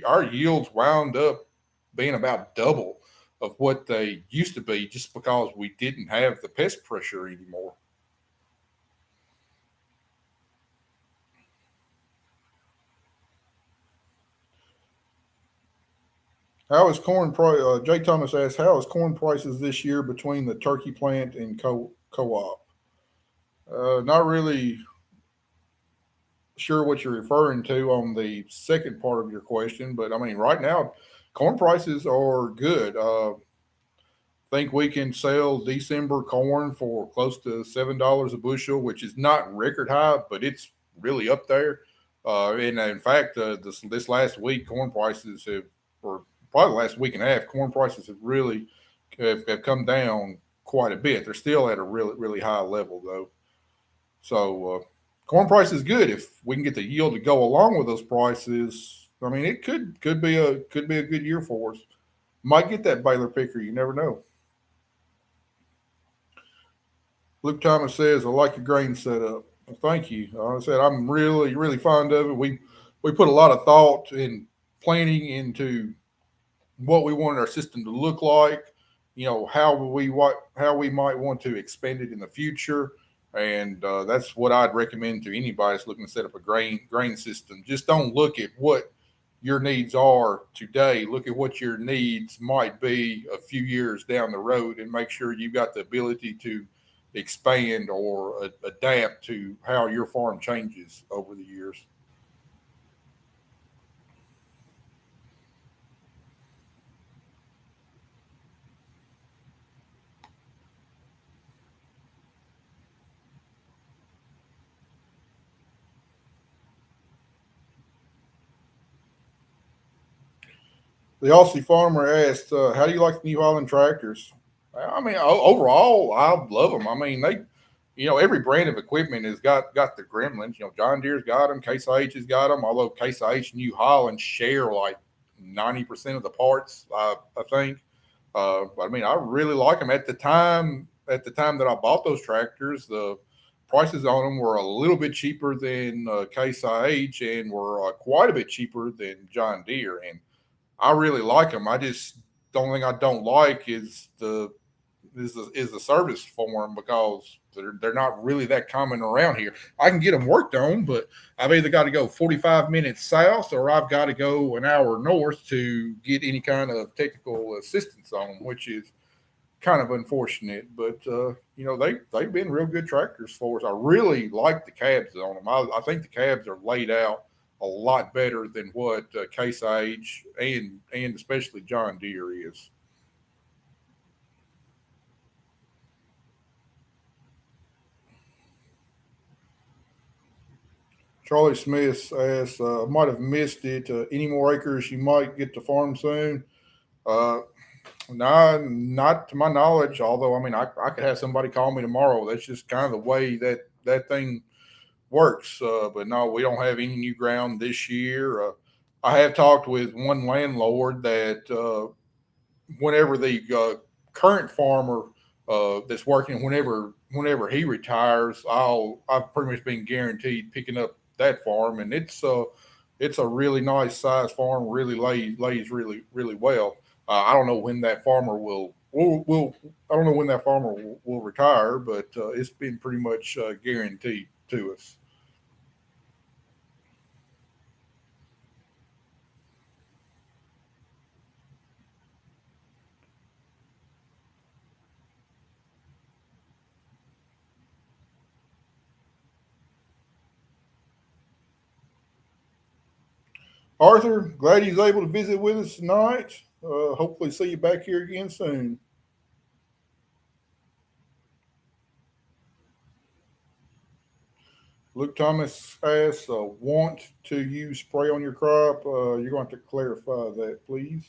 our yields wound up being about double of what they used to be, just because we didn't have the pest pressure anymore. How is corn price? Jay Thomas asks, "How is corn prices this year between the turkey plant and co-op?" Not really sure what you're referring to on the second part of your question, but I mean, right now, corn prices are good. Think we can sell December corn for close to $7 a bushel, which is not record high, but it's really up there. And in fact, this last week, corn prices or probably the last week and a half, corn prices have come down quite a bit. They're still at a really high level though. So corn price is good if we can get the yield to go along with those prices. I mean, it could be a good year for us. Might get that Baylor picker. You never know. Luke Thomas says, "I like your grain setup." Well, thank you. I said I'm really fond of it. We put a lot of thought and planning into what we wanted our system to look like. How we might want to expand it in the future, and that's what I'd recommend to anybody that's looking to set up a grain system. Just don't look at what your needs are today. Look at what your needs might be a few years down the road, and make sure you've got the ability to expand or adapt to how your farm changes over the years. The Aussie farmer asked, "How do you like the New Holland tractors?" I mean, overall, I love them. I mean, every brand of equipment has got the gremlins. John Deere's got them, Case IH has got them. Although Case IH and New Holland share like 90% of the parts, I think. But I mean, I really like them. At the time, that I bought those tractors, the prices on them were a little bit cheaper than Case IH and were quite a bit cheaper than John Deere. And I really like them. I just the only thing I don't like is the service for them because they're not really that common around here. I can get them worked on, but I've either got to go 45 minutes south or I've got to go an hour north to get any kind of technical assistance on them, which is kind of unfortunate. But they've been real good tractors for us. I really like the cabs on them. I think the cabs are laid out a lot better than what Case IH and especially John Deere is. Charlie Smith asks, might have missed it. Any more acres you might get to farm soon? Uh, no, not to my knowledge. Although, I mean, I could have somebody call me tomorrow. That's just kind of the way that thing works. But no, we don't have any new ground this year. I have talked with one landlord that whenever the current farmer that's working, whenever he retires, I've pretty much been guaranteed picking up that farm, and it's a really nice size farm, really lays really well. I don't know when that farmer will I don't know when that farmer will retire, but it's been pretty much guaranteed to us. Arthur, glad he's able to visit with us tonight. Hopefully, see you back here again soon. Luke Thomas asks, want to use spray on your crop? You're going to clarify that, please.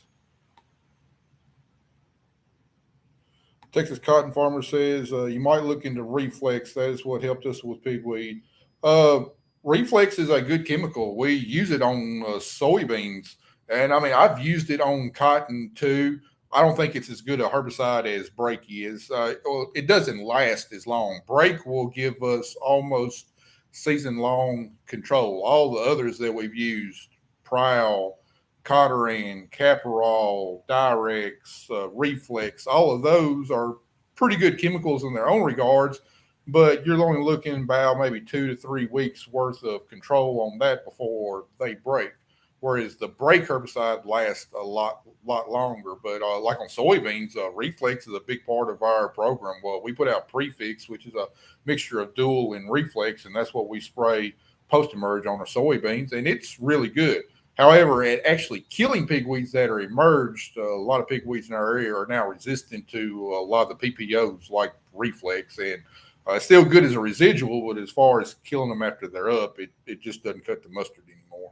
Texas Cotton Farmer says, you might look into Reflex. That is what helped us with pigweed. Uh, Reflex is a good chemical. We use it on soybeans. And I mean, I've used it on cotton too. I don't think it's as good a herbicide as Brake is. Well, it doesn't last as long. Brake will give us almost season long control. All the others that we've used, Prowl, Cotteran, Caparol, Direx, Reflex, all of those are pretty good chemicals in their own regards, but you're only looking about maybe 2 to 3 weeks worth of control on that before they break. Whereas the brake herbicide lasts a lot longer. But like on soybeans, Reflex is a big part of our program. Well, we put out Prefix, which is a mixture of Dual and Reflex, and that's what we spray post emerge on our soybeans, and it's really good. However, at actually killing pigweeds that are emerged, a lot of pigweeds in our area are now resistant to a lot of the PPOs like Reflex, and it's still good as a residual, but as far as killing them after they're up, it just doesn't cut the mustard anymore.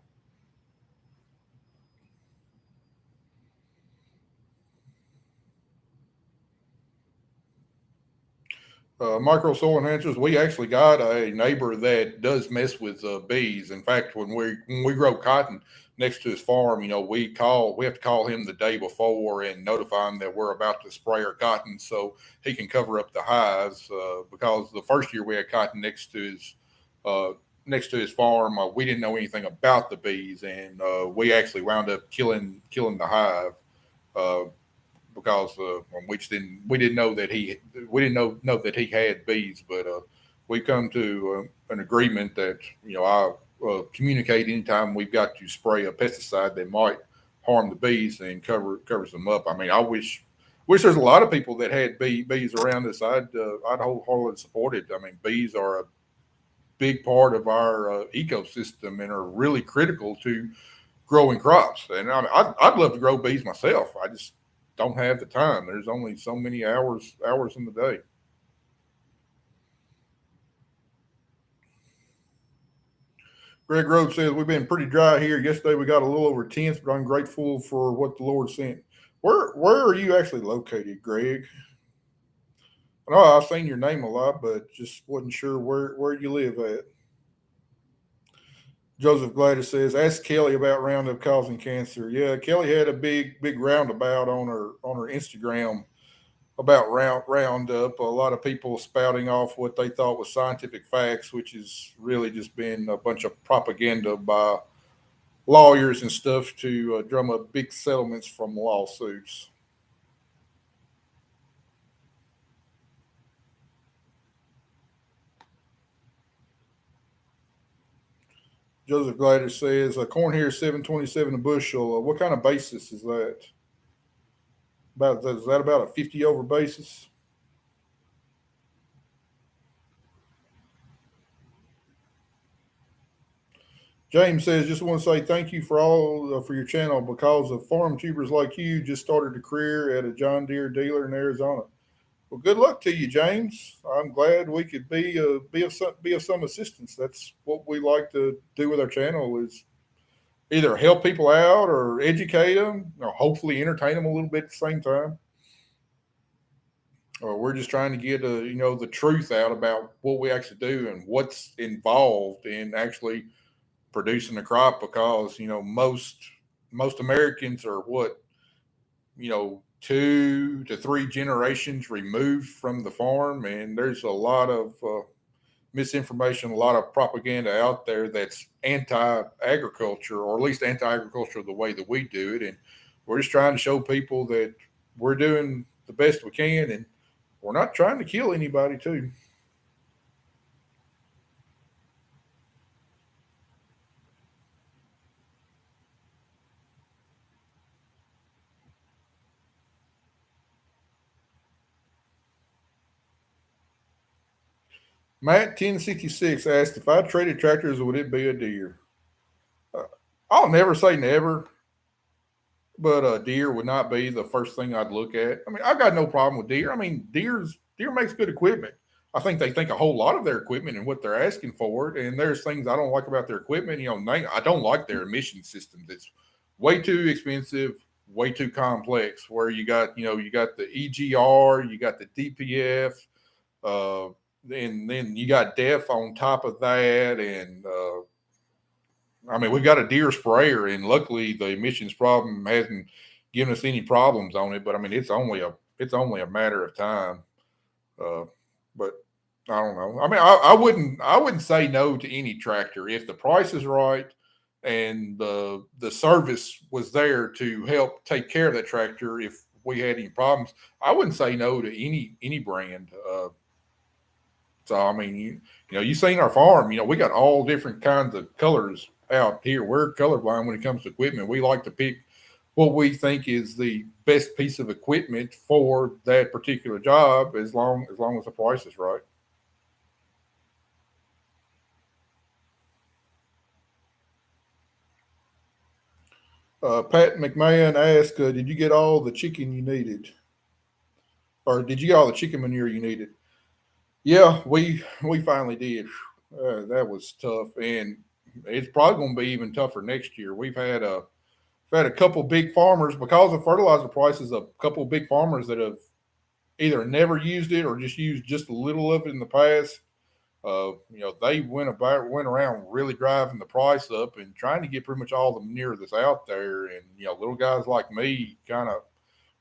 Micro soil enhancers. We actually got a neighbor that does mess with bees. In fact, when we grow cotton next to his farm, we have to call him the day before and notify him that we're about to spray our cotton so he can cover up the hives. Because the first year we had cotton uh, next to his farm, we didn't know anything about the bees, and we actually wound up killing the hive. Uh, because we didn't know that we didn't know that he had bees, but we come to an agreement that I communicate anytime we've got to spray a pesticide that might harm the bees and covers them up. I mean, I wish there's a lot of people that had bees around us. I'd wholeheartedly support it. I mean, bees are a big part of our ecosystem and are really critical to growing crops. And I'd love to grow bees myself. I just don't have the time. There's only so many hours in the day. Greg Rhodes says, we've been pretty dry here. Yesterday we got a little over 10th, but I'm grateful for what the Lord sent. Where are you actually located, Greg? I know I've seen your name a lot, but just wasn't sure where you live at. Joseph Gladys says, ask Kelly about Roundup causing cancer. Yeah, Kelly had a big roundabout on her Instagram about Roundup. A lot of people spouting off what they thought was scientific facts, which has really just been a bunch of propaganda by lawyers and stuff to drum up big settlements from lawsuits. Joseph Gladys says, corn here is $7.27 a bushel. What kind of basis is that? Is that about a 50 over basis? James says, just want to say thank you for all for your channel because of farm tubers like you just started a career at a John Deere dealer in Arizona. Well, good luck to you, James. I'm glad we could be of some assistance. That's what we like to do with our channel is either help people out or educate them, or hopefully entertain them a little bit at the same time. Or we're just trying to get the truth out about what we actually do and what's involved in actually producing a crop, because most Americans are 2 to 3 generations removed from the farm, and there's a lot of misinformation, a lot of propaganda out there that's anti-agriculture, or at least anti-agriculture the way that we do it. And we're just trying to show people that we're doing the best we can, and we're not trying to kill anybody too. Matt 1066 asked, if I traded tractors, would it be a Deere? I'll never say never, but a Deere would not be the first thing I'd look at. I mean, I've got no problem with Deere. I mean, Deere makes good equipment. I think they think a whole lot of their equipment and what they're asking for it. And there's things I don't like about their equipment. I don't like their emission systems. It's way too expensive, way too complex. Where you got the EGR, you got the DPF, and then you got DEF on top of that. And I mean, we've got a Deere sprayer, and luckily the emissions problem hasn't given us any problems on it. But I mean, it's only a matter of time. But I don't know. I mean, I wouldn't say no to any tractor if the price is right and the service was there to help take care of that tractor. If we had any problems, I wouldn't say no to any brand. So I mean, you've seen our farm. We got all different kinds of colors out here. We're colorblind when it comes to equipment. We like to pick what we think is the best piece of equipment for that particular job, as long as the price is right. Pat McMahon asked, did you get all the chicken you needed? Or did you get all the chicken manure you needed? Yeah, we finally did. That was tough, and it's probably going to be even tougher next year. We've had a couple big farmers, because of fertilizer prices, a couple big farmers that have either never used it or just used just a little of it in the past. They went around really driving the price up and trying to get pretty much all the manure that's out there. And little guys like me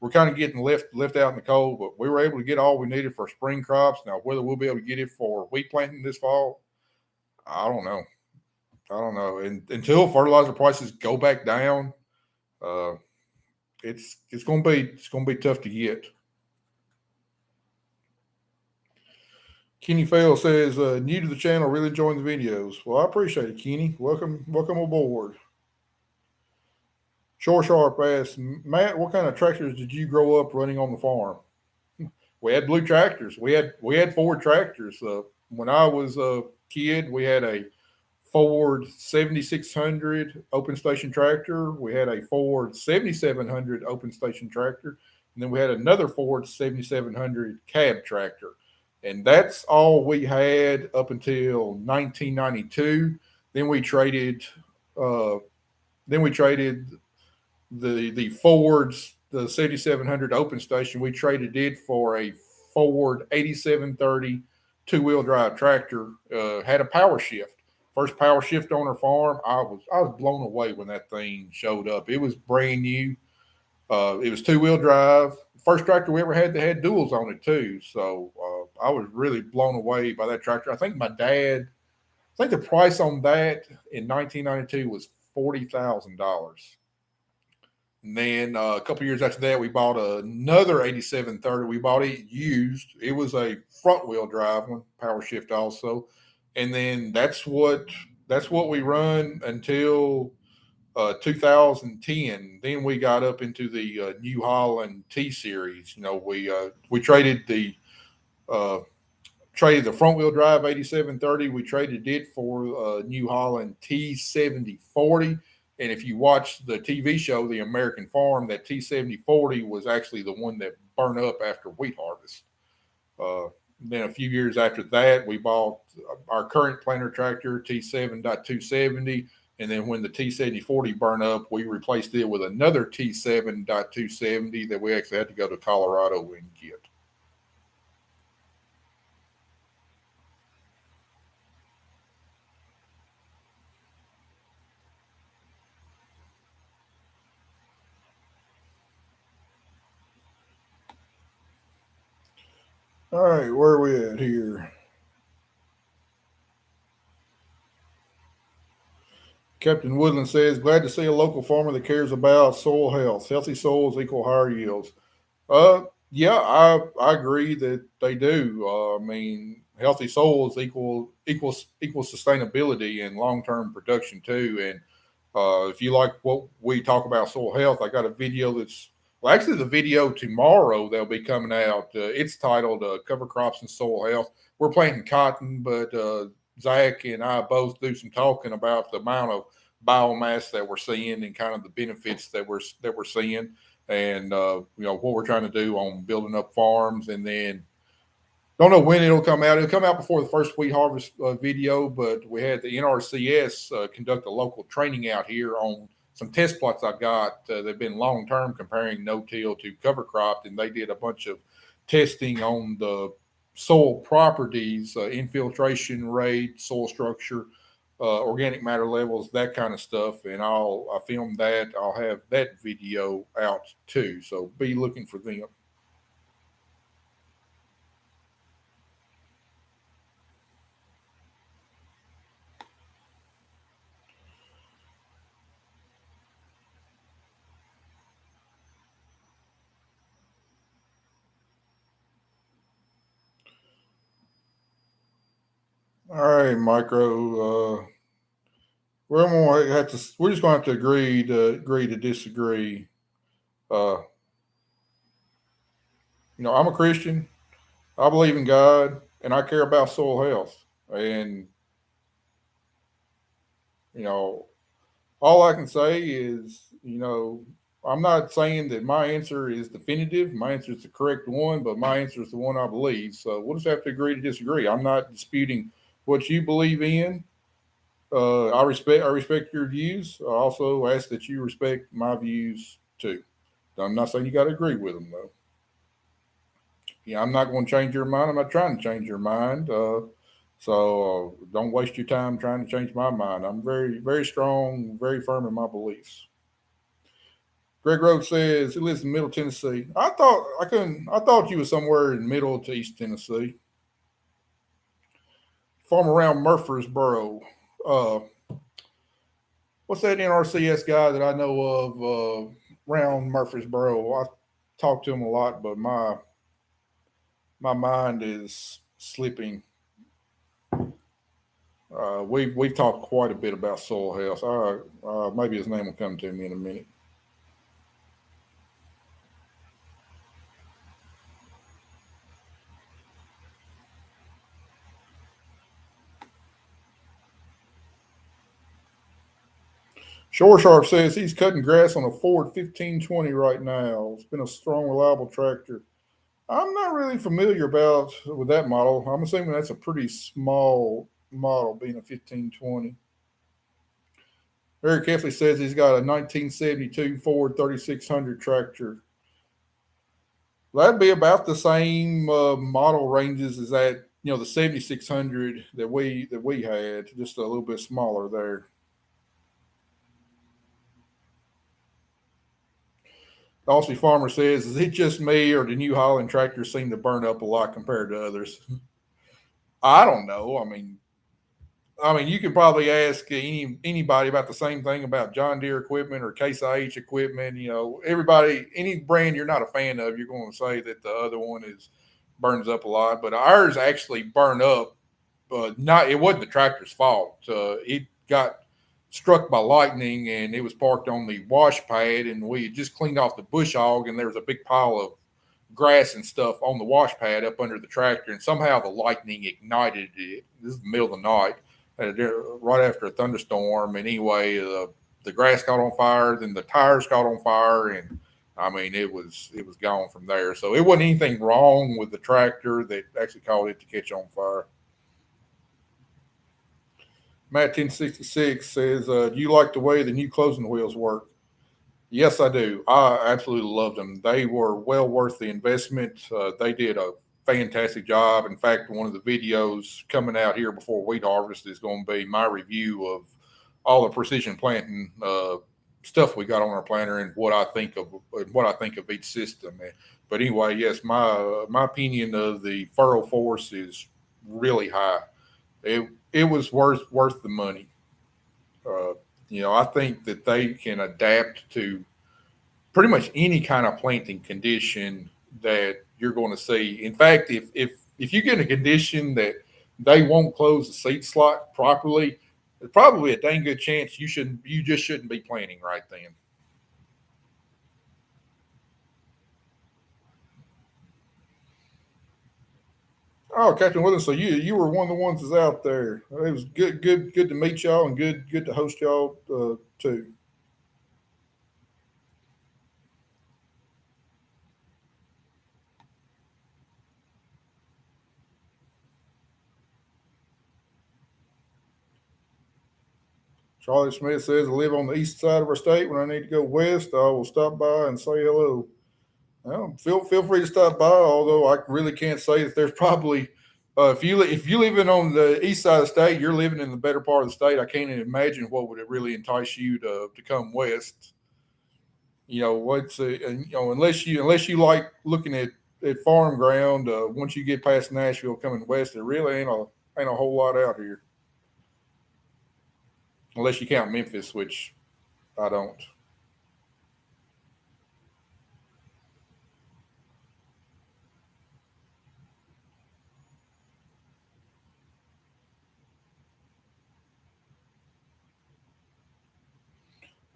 we're kind of getting left out in the cold. But we were able to get all we needed for spring crops. Now, whether we'll be able to get it for wheat planting this fall, I don't know. And until fertilizer prices go back down, it's going to be tough to get. Kenny Fail says, new to the channel, really enjoying the videos. Well, I appreciate it, Kenny. Welcome aboard. Shore Sharp asks, Matt, what kind of tractors did you grow up running on the farm? We had blue tractors. We had Ford tractors. When I was a kid, we had a Ford 7600 open station tractor. We had a Ford 7700 open station tractor. And then we had another Ford 7700 cab tractor. And that's all we had up until 1992. Then we traded. Uh, then we traded the Fords, the 7700 open station. We traded it for a Ford 8730 two-wheel drive tractor. Had a power shift. First power shift on our farm. I was blown away when that thing showed up. It was brand new. It was two-wheel drive. First tractor we ever had that had duals on it too. So I was really blown away by that tractor. I think my dad. I think the price on that in 1992 was $40,000. And then a couple years after that, we bought another 8730. We bought it used. It was a front wheel drive one, power shift also. And then that's what we run until 2010. Then we got up into the New Holland T series. We uh, traded the front wheel drive 8730. We traded it for New Holland T7040. And if you watch the TV show, The American Farm, that T7040 was actually the one that burned up after wheat harvest. Uh, then a few years after that, we bought our current planter tractor, T7.270. And then when the T7040 burned up, we replaced it with another T7.270 that we actually had to go to Colorado and get. All right, where are we at here? Captain Woodland says, glad to see a local farmer that cares about soil health. Healthy soils equal higher yields. Yeah, I agree that they do. I mean, healthy soils equal sustainability and long term production too. And if you like what we talk about soil health, I got a video that's well, actually the video tomorrow that'll be coming out. It's titled "Cover Crops and Soil Health." We're planting cotton, but Zach and I both do some talking about the amount of biomass that we're seeing and kind of the benefits that we're seeing, and what we're trying to do on building up farms. And then don't know when it'll come out. It'll come out before the first wheat harvest video, but we had the NRCS conduct a local training out here on some test plots I got. They've been long term comparing no till to cover crop, and they did a bunch of testing on the soil properties, infiltration rate, soil structure, organic matter levels, that kind of stuff. And I filmed that. I'll have that video out too. So be looking for them. All right, Micro. We're just going to have to agree to disagree. Uh, I'm a Christian. I believe in God, and I care about soil health. And you know, all I can say is, I'm not saying that my answer is definitive. My answer is the correct one, but my answer is the one I believe. So we'll just have to agree to disagree. I'm not disputing what you believe in. I respect your views. I also ask that you respect my views too. I'm not saying you got to agree with them though. Yeah, I'm not going to change your mind. I'm not trying to change your mind. So don't waste your time trying to change my mind. I'm very, very strong, very firm in my beliefs. Greg Rhodes says he lives in Middle Tennessee. I thought you were somewhere in Middle to East Tennessee. Farm around Murfreesboro. Uh, what's that NRCS guy that I know of around Murfreesboro? I talk to him a lot, but my mind is slipping. We've talked quite a bit about soil health. Maybe his name will come to me in a minute. Shore Sharp says he's cutting grass on a Ford 1520 right now. It's been a strong, reliable tractor. I'm not really familiar with that model. I'm assuming that's a pretty small model, being a 1520. Very carefully says he's got a 1972 Ford 3600 tractor. That'd be about the same model ranges as that, the 7600 that we had, just a little bit smaller there. Aussie Farmer says, "Is it just me, or do New Holland tractors seem to burn up a lot compared to others?" I don't know. I mean, you could probably ask anybody about the same thing about John Deere equipment or Case IH equipment. Everybody, any brand you're not a fan of, you're going to say that the other one is burns up a lot. But ours actually burn up. Not it wasn't the tractor's fault. It got struck by lightning and it was parked on the wash pad, and we had just cleaned off the bush hog, and there was a big pile of grass and stuff on the wash pad up under the tractor, and somehow the lightning ignited it. This is the middle of the night, right after a thunderstorm. And anyway, the grass caught on fire, then the tires caught on fire, and it was gone from there. So it wasn't anything wrong with the tractor that actually caused it to catch on fire. Matt 1066 says, "Do you like the way the new closing wheels work?" Yes, I do. I absolutely loved them. They were well worth the investment. They did a fantastic job. In fact, one of the videos coming out here before wheat harvest is going to be my review of all the precision planting stuff we got on our planter and what I think of each system. But anyway, yes, my opinion of the furrow force is really high. It was worth the money. Uh, I think that they can adapt to pretty much any kind of planting condition that you're going to see. In fact, if you get in a condition that they won't close the seed slot properly, there's probably a dang good chance you just shouldn't be planting right then. Oh, Captain Williams, so you were one of the ones that's out there. It was good to meet y'all, and good to host y'all too. Charlie Smith says, "I live on the east side of our state. When I need to go west, I will stop by and say hello." Well, feel free to stop by. Although I really can't say that there's probably if you living on the east side of the state, you're living in the better part of the state. I can't even imagine what would it really entice you to come west. Unless you like looking at farm ground. Once you get past Nashville coming west, there really ain't a whole lot out here, unless you count Memphis, which I don't.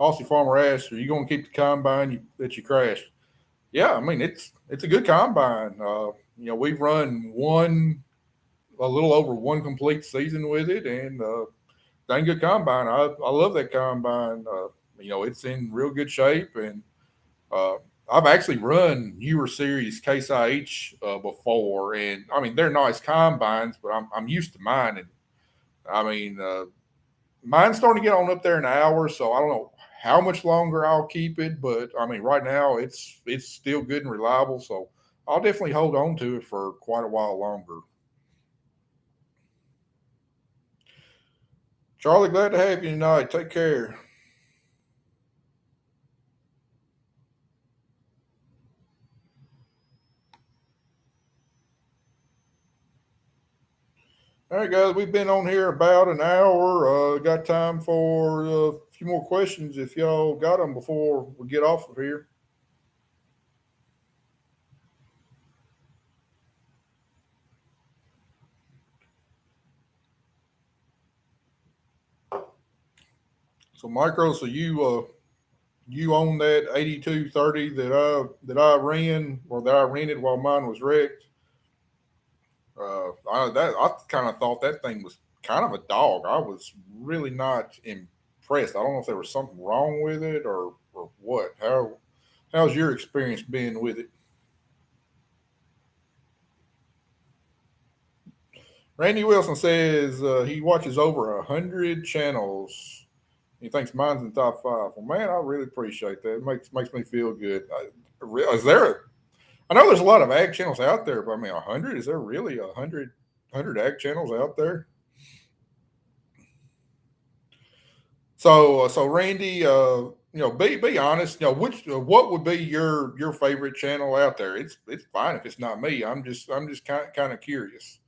Aussie Farmer asks, "Are you going to keep the combine that you crashed?" Yeah, I mean it's a good combine. We've run a little over one complete season with it, and dang good combine. I love that combine. It's in real good shape, and uh, I've actually run newer series Case IH before, and I mean they're nice combines, but I'm used to mine, and I mean mine's starting to get on up there in hours, so I don't know how much longer I'll keep it, but I mean right now it's still good and reliable, so I'll definitely hold on to it for quite a while longer. Charlie, glad to have you tonight. Take care. All right, guys, we've been on here about an hour. Got time for a few more questions if y'all got them before we get off of here. So, Micro, so you own that 8230 that I ran or that I rented while mine was wrecked. I kind of thought that thing was kind of a dog. I was really not impressed. I don't know if there was something wrong with it or what. How's your experience been with it? Randy Wilson says he watches over 100 channels He thinks mine's in the top 5. Well, man, I really appreciate that. It makes me feel good. Is there? I know there's a lot of ag channels out there, but I mean, 100. Is there really 100 ag channels out there? So Randy, be honest. What would be your favorite channel out there? It's fine if it's not me. I'm just kind of curious.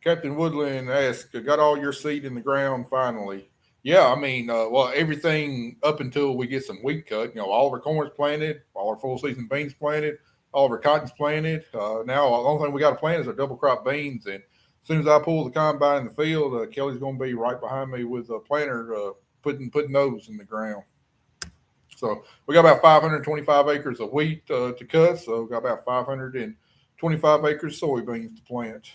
Captain Woodland asked, "Got all your seed in the ground finally?" Yeah, I mean, everything up until we get some wheat cut. All of our corn's planted, all our full season beans planted, all of our cotton's planted. Now, the only thing we got to plant is our double crop beans. And as soon as I pull the combine in the field, Kelly's going to be right behind me with a planter, putting those in the ground. So we got about 525 acres of wheat to cut. So we got about 525 acres of soybeans to plant.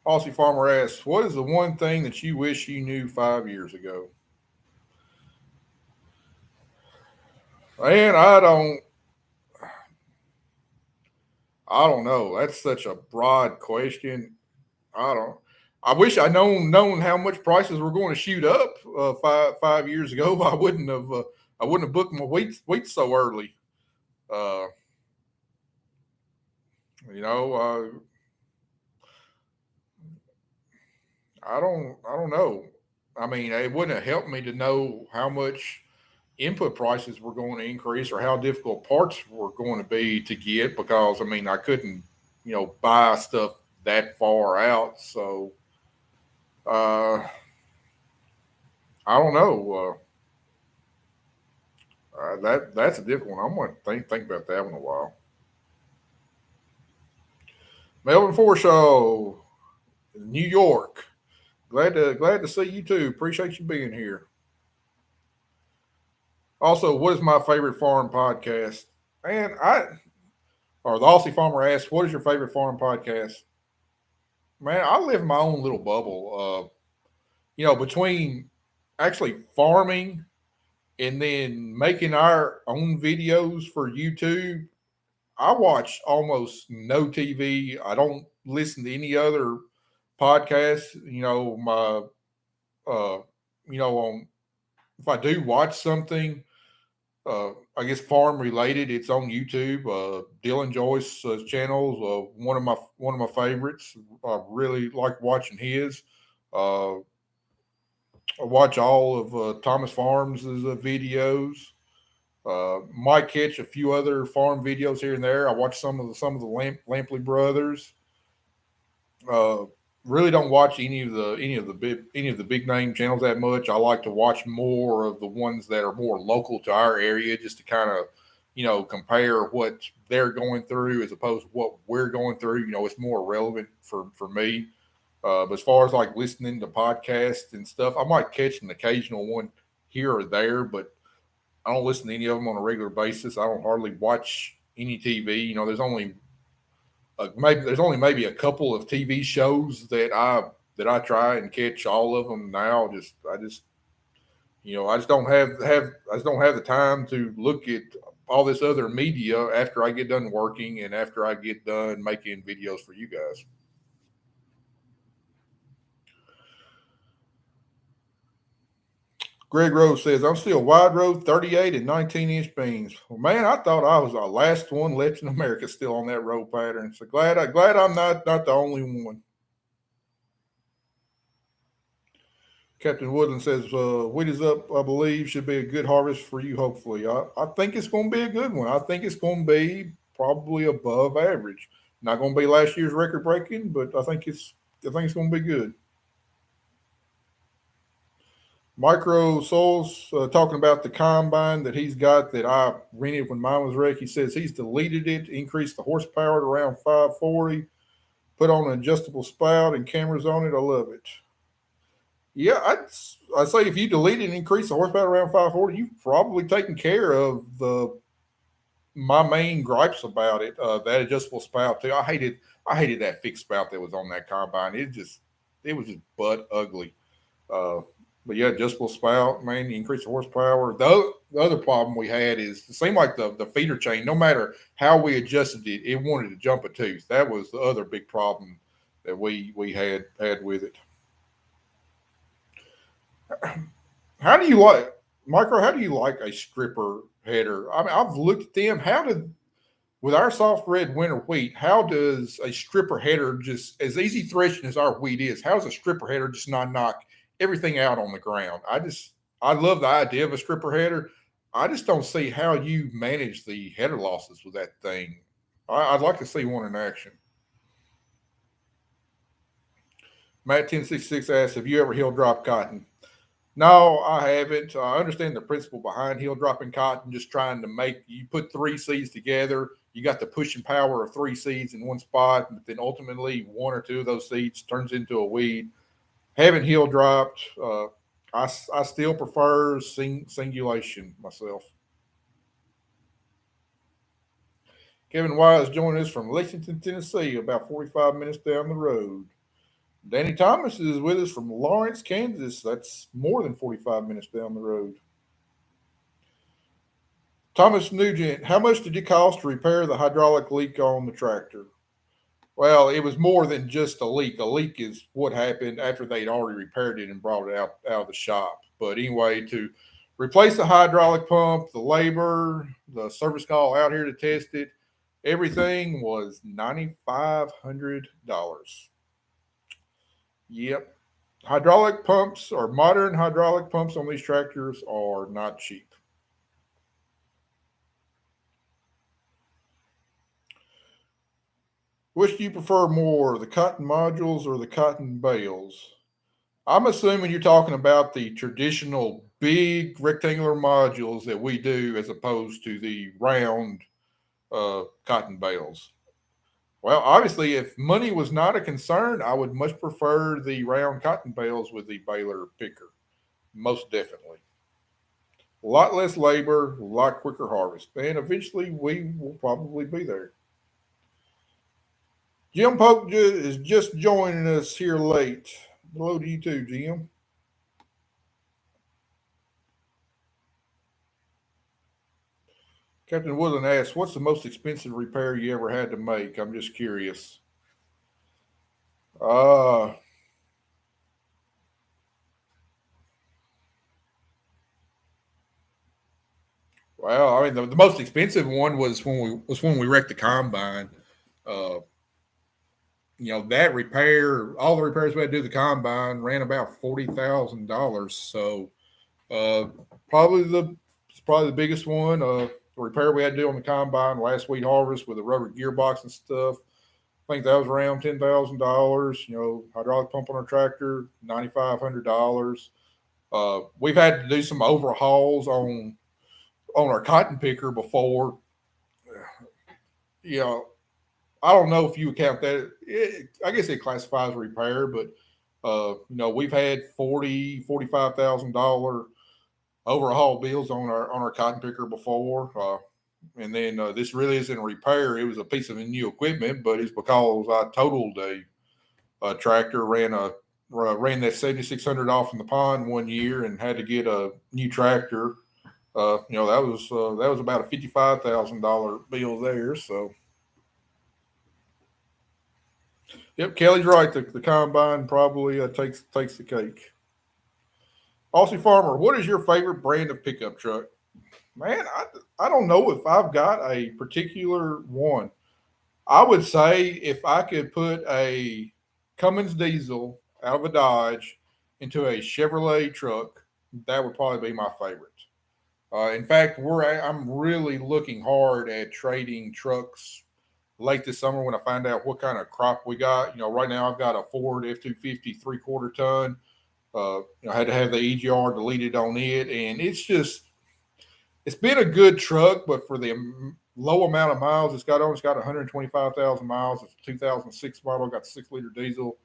Aussie Farmer asks, "What is the one thing that you wish you knew 5 years ago?" Man, I don't know. That's such a broad question. I don't. I wish I known how much prices were going to shoot up 5 years ago. I wouldn't have booked my wheat so early. Uh, you know, I don't know. I mean, it wouldn't have helped me to know how much input prices were going to increase or how difficult parts were going to be to get because I mean I couldn't buy stuff that far out. So I don't know. That's a difficult one. I'm going to think about that one a while. Melvin Forshaw, New York. Glad to see you too. Appreciate you being here. Also, what is my favorite farm podcast? And or the Aussie Farmer asks, "What is your favorite farm podcast?" Man, I live in my own little bubble. Between actually farming and then making our own videos for YouTube, I watch almost no TV. I don't listen to any other podcasts. On if I do watch something, I guess farm related, it's on YouTube. Dylan Joyce's channels, one of my favorites. I really like watching his. I watch all of Thomas Farms' videos. Might catch a few other farm videos here and there. I watch some of the Lampley brothers. Really don't watch any of the big name channels that much. I like to watch more of the ones that are more local to our area, just to kind of compare what they're going through as opposed to what we're going through. It's more relevant for me. But as far as like listening to podcasts and stuff, I might catch an occasional one here or there, but I don't listen to any of them on a regular basis. I don't hardly watch any TV. There's only maybe a couple of TV shows that I try and catch all of them now. I just don't have the time to look at all this other media after I get done working and after I get done making videos for you guys. Greg Rose says, "I'm still wide row 38 and 19-inch beans." Well, man, I thought I was the last one left in America still on that row pattern. So glad I'm not the only one. Captain Woodland says, "Wheat is up, I believe. Should be a good harvest for you, hopefully." I think it's going to be a good one. I think it's going to be probably above average. Not going to be last year's record breaking, but I think it's going to be good. Micro Souls talking about the combine that he's got that I rented when mine was wrecked. He says he's deleted it, increased the horsepower to around 540, put on an adjustable spout and cameras on it. I love it. Yeah, I'd say if you delete it and increase the horsepower around 540, you've probably taken care of my main gripes about it. That adjustable spout too. I hated that fixed spout that was on that combine. It was just butt ugly. But yeah, adjustable spout, man, you increase the horsepower. The other problem we had is it seemed like the feeder chain, no matter how we adjusted it, it wanted to jump a tooth. That was the other big problem that we had with it. How do you like Micro? How do you like a stripper header? I mean, I've looked at them. How did with our soft red winter wheat? How does a stripper header just as easy threshing as our wheat is? How does a stripper header just not knock everything out on the ground? I love the idea of a stripper header. I just don't see how you manage the header losses with that thing. I'd like to see one in action. Matt 1066 asks, "Have you ever heel drop cotton?" No, I haven't. I understand the principle behind heel dropping cotton, just trying to make you put three seeds together. You got the pushing power of three seeds in one spot, but then ultimately one or two of those seeds turns into a weed. Haven't heel dropped. I still prefer singulation myself. Kevin Wise joining us from Lexington, Tennessee, about 45 minutes down the road. Danny Thomas is with us from Lawrence, Kansas. That's more than 45 minutes down the road. Thomas Nugent, how much did it cost to repair the hydraulic leak on the tractor? Well, it was more than just a leak. A leak is what happened after they'd already repaired it and brought it out of the shop. But anyway, to replace the hydraulic pump, the labor, the service call out here to test it, everything was $9,500. Yep. Hydraulic pumps or modern hydraulic pumps on these tractors are not cheap. Which do you prefer more, the cotton modules or the cotton bales? I'm assuming you're talking about the traditional big rectangular modules that we do as opposed to the round cotton bales. Well, obviously, if money was not a concern, I would much prefer the round cotton bales with the baler picker. Most definitely. A lot less labor, a lot quicker harvest. And eventually we will probably be there. Jim Polk is just joining us here late. Hello to you too, Jim. Captain Woodland asks, "What's the most expensive repair you ever had to make?" I'm just curious. Uh, well, I mean, the most expensive one was when we wrecked the combine. Uh, that repair, all the repairs we had to do to the combine ran about $40,000. So uh, probably the probably the biggest one. The repair we had to do on the combine last wheat harvest with the rubber gearbox and stuff. I think that was around $10,000. Hydraulic pump on our tractor, $9,500. We've had to do some overhauls on our cotton picker before. You know, I don't know if you would count that. I guess it classifies repair, but we've had $45,000 overhaul bills on our cotton picker before. And then this really isn't a repair. It was a piece of new equipment, but it's because I totaled a tractor, ran that 7,600 off in the pond one year, and had to get a new tractor. That was about a $55,000 bill there. So, yep, Kelly's right. The combine probably takes the cake. Aussie Farmer, what is your favorite brand of pickup truck? Man, I don't know if I've got a particular one. I would say if I could put a Cummins diesel out of a Dodge into a Chevrolet truck, that would probably be my favorite. In fact, I'm really looking hard at trading trucks late this summer when I find out what kind of crop we got. Right now I've got a Ford F-250 3/4 ton. I had to have the EGR deleted on it, and it's been a good truck, but for the low amount of miles it's got 125,000 miles. It's a 2006 model, got 6-liter diesel.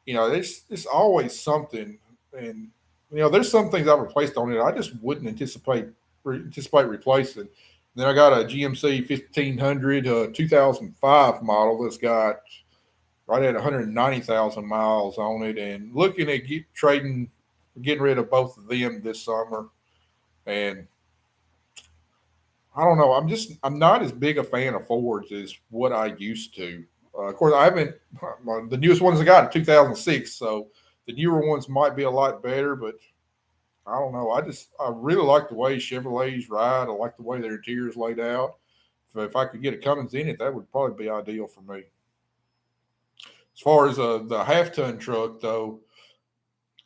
It's always something, and there's some things I've replaced on it I just wouldn't anticipate replacing. Then I got a GMC 1500 2005 model that's got right at 190,000 miles on it, and looking at trading getting rid of both of them this summer, and I don't know. I'm not as big a fan of Fords as what I used to. Of course, I haven't. The newest ones I got in 2006, so the newer ones might be a lot better, but I don't know. I really like the way Chevrolets ride. I like the way their interior is laid out. If I could get a Cummins in it, that would probably be ideal for me. As far as the half ton truck, though,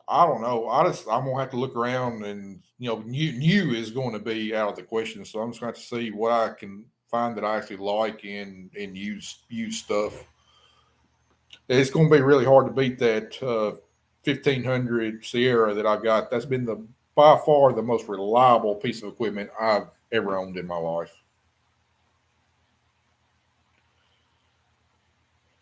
I don't know. I'm gonna have to look around, and new is going to be out of the question. So I'm just going to have to see what I can find that I actually like in used stuff. It's going to be really hard to beat that 1500 Sierra that I've got. That's been the by far the most reliable piece of equipment I've ever owned in my life.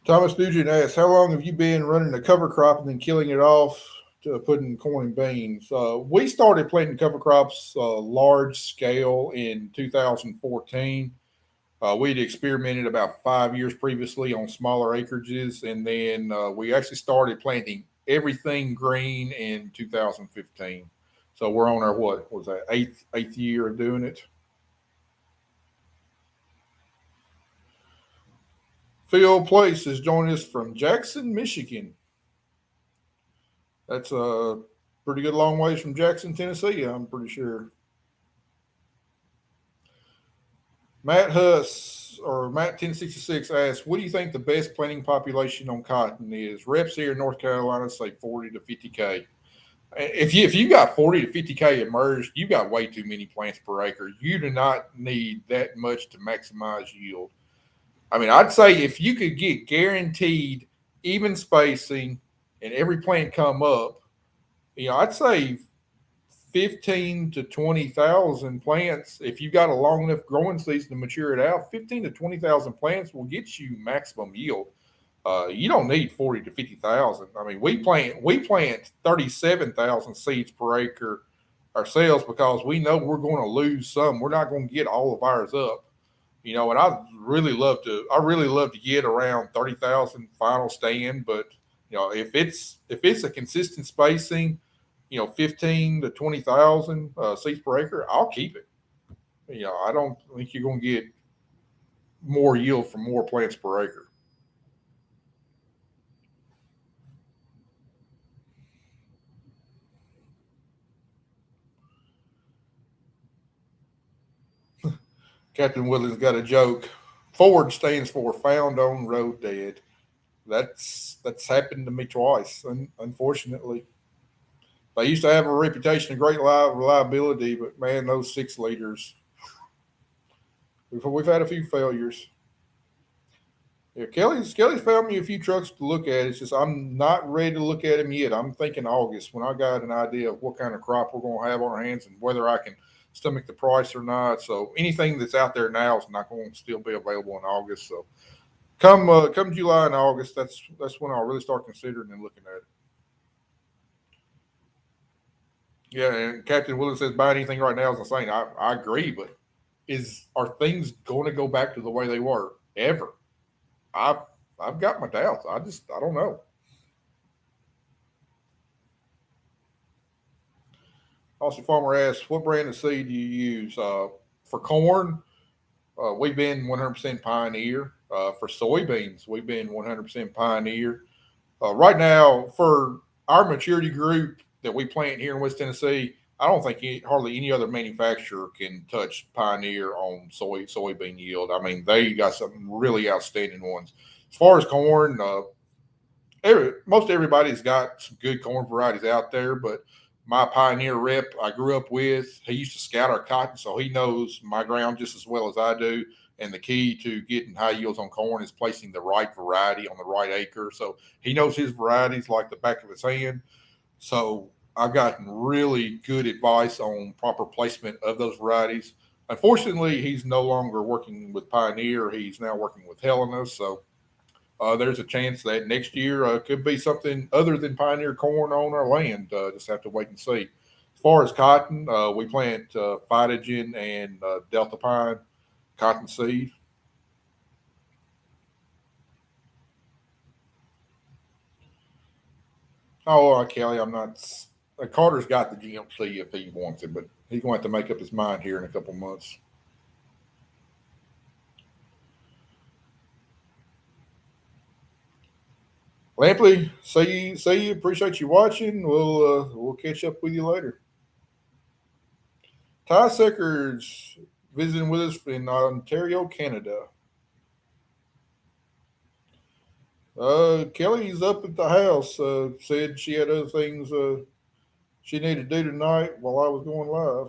Thomas Nugent asks, "How long have you been running a cover crop and then killing it off to putting corn and beans?" We started planting cover crops large scale in 2014. We'd experimented about 5 years previously on smaller acreages, and then we actually started planting everything green in 2015. So we're on our what was that eighth year of doing it. Phil Place is joining us from Jackson, Michigan. That's a pretty good long ways from Jackson, Tennessee, I'm pretty sure. Matt Huss or Matt 1066 asks, "What do you think the best planting population on cotton is?" Reps here in North Carolina say 40 to 50K. If you got 40 to 50K emerged, you got way too many plants per acre. You do not need that much to maximize yield. I mean, I'd say if you could get guaranteed even spacing and every plant come up, I'd say 15 to 20,000 plants. If you got a long enough growing season to mature it out, 15 to 20,000 plants will get you maximum yield. You don't need 40 to 50,000. I mean, we plant 37,000 seeds per acre ourselves because we know we're going to lose some. We're not going to get all of ours up. And I really love to get around 30,000 final stand, but if it's a consistent spacing, 15 to 20,000 seeds per acre, I'll keep it. I don't think you're going to get more yield from more plants per acre. Captain Woodland's got a joke. Ford stands for found on road dead. That's happened to me twice, unfortunately. They used to have a reputation of great reliability, but man, those 6 liters, we've had a few failures. Yeah, Kelly's found me a few trucks to look at. It's just I'm not ready to look at them yet. I'm thinking August when I got an idea of what kind of crop we're going to have on our hands and whether I can stomach the price or not. So anything that's out there now is not going to still be available in August. So come July and August, that's when I'll really start considering and looking at it. Yeah, and Captain Willis says buy anything right now is insane. I agree, but are things going to go back to the way they were ever? I've I've got my doubts. I don't know. Also, Farmer asks, what brand of seed do you use for corn? We've been 100% Pioneer. For soybeans, we've been 100% Pioneer. Right now, for our maturity group that we plant here in West Tennessee, I don't think hardly any other manufacturer can touch Pioneer on soybean yield. I mean, they got some really outstanding ones. As far as corn, most everybody's got some good corn varieties out there, but my Pioneer rep I grew up with, he used to scout our cotton, so he knows my ground just as well as I do. And the key to getting high yields on corn is placing the right variety on the right acre. So he knows his varieties like the back of his hand. So I've gotten really good advice on proper placement of those varieties. Unfortunately, he's no longer working with Pioneer. He's now working with Helena. So there's a chance that next year could be something other than Pioneer corn on our land. Just have to wait and see. As far as cotton, we plant Phytogen and Delta Pine cotton seed. Oh, Kelly, I'm not Carter's got the GMC if he wants it, but he's going to have to make up his mind here in a couple months. Lampley, see you. Appreciate you watching. We'll catch up with you later. Ty Secker's visiting with us in Ontario, Canada. Kelly's up at the house. Said she had other things she needed to do tonight while I was going live.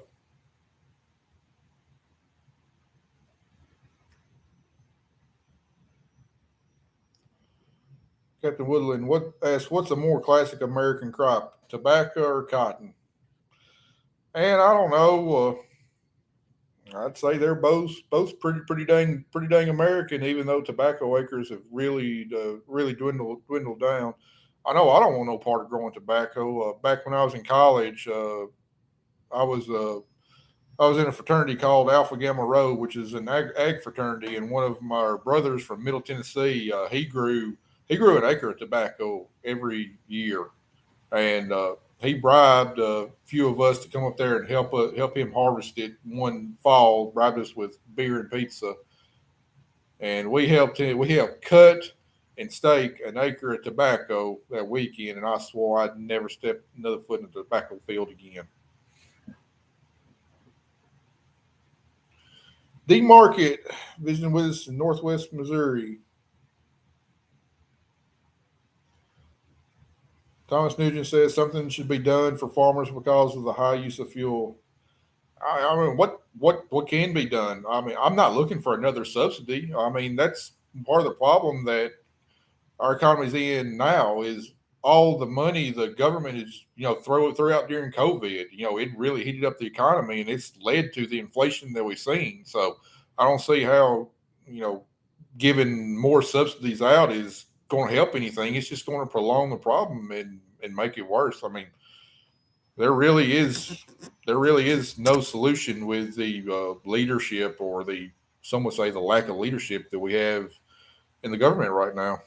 Captain Woodland asks, what's a more classic American crop, tobacco or cotton? And I don't know. I'd say they're both pretty dang American, even though tobacco acres have really dwindled down. I know I don't want no part of growing tobacco. Back when I was in college, I was I was in a fraternity called Alpha Gamma Rho, which is an ag fraternity, and one of my brothers from Middle Tennessee, he grew an acre of tobacco every year, and he bribed a few of us to come up there and help him harvest it one fall. Bribed us with beer and pizza, and we helped cut and stake an acre of tobacco that weekend, and I swore I'd never step another foot in the tobacco field again. D Market visiting with us in Northwest Missouri. Thomas Nugent says something should be done for farmers because of the high use of fuel. I mean, what can be done? I mean, I'm not looking for another subsidy. I mean, that's part of the problem that our economy's in now is all the money the government is threw out during COVID. It really heated up the economy, and it's led to the inflation that we've seen. So I don't see how you know giving more subsidies out is going to help anything. It's just going to prolong the problem and make it worse. I mean, there really is no solution with the leadership or some would say the lack of leadership that we have in the government right now.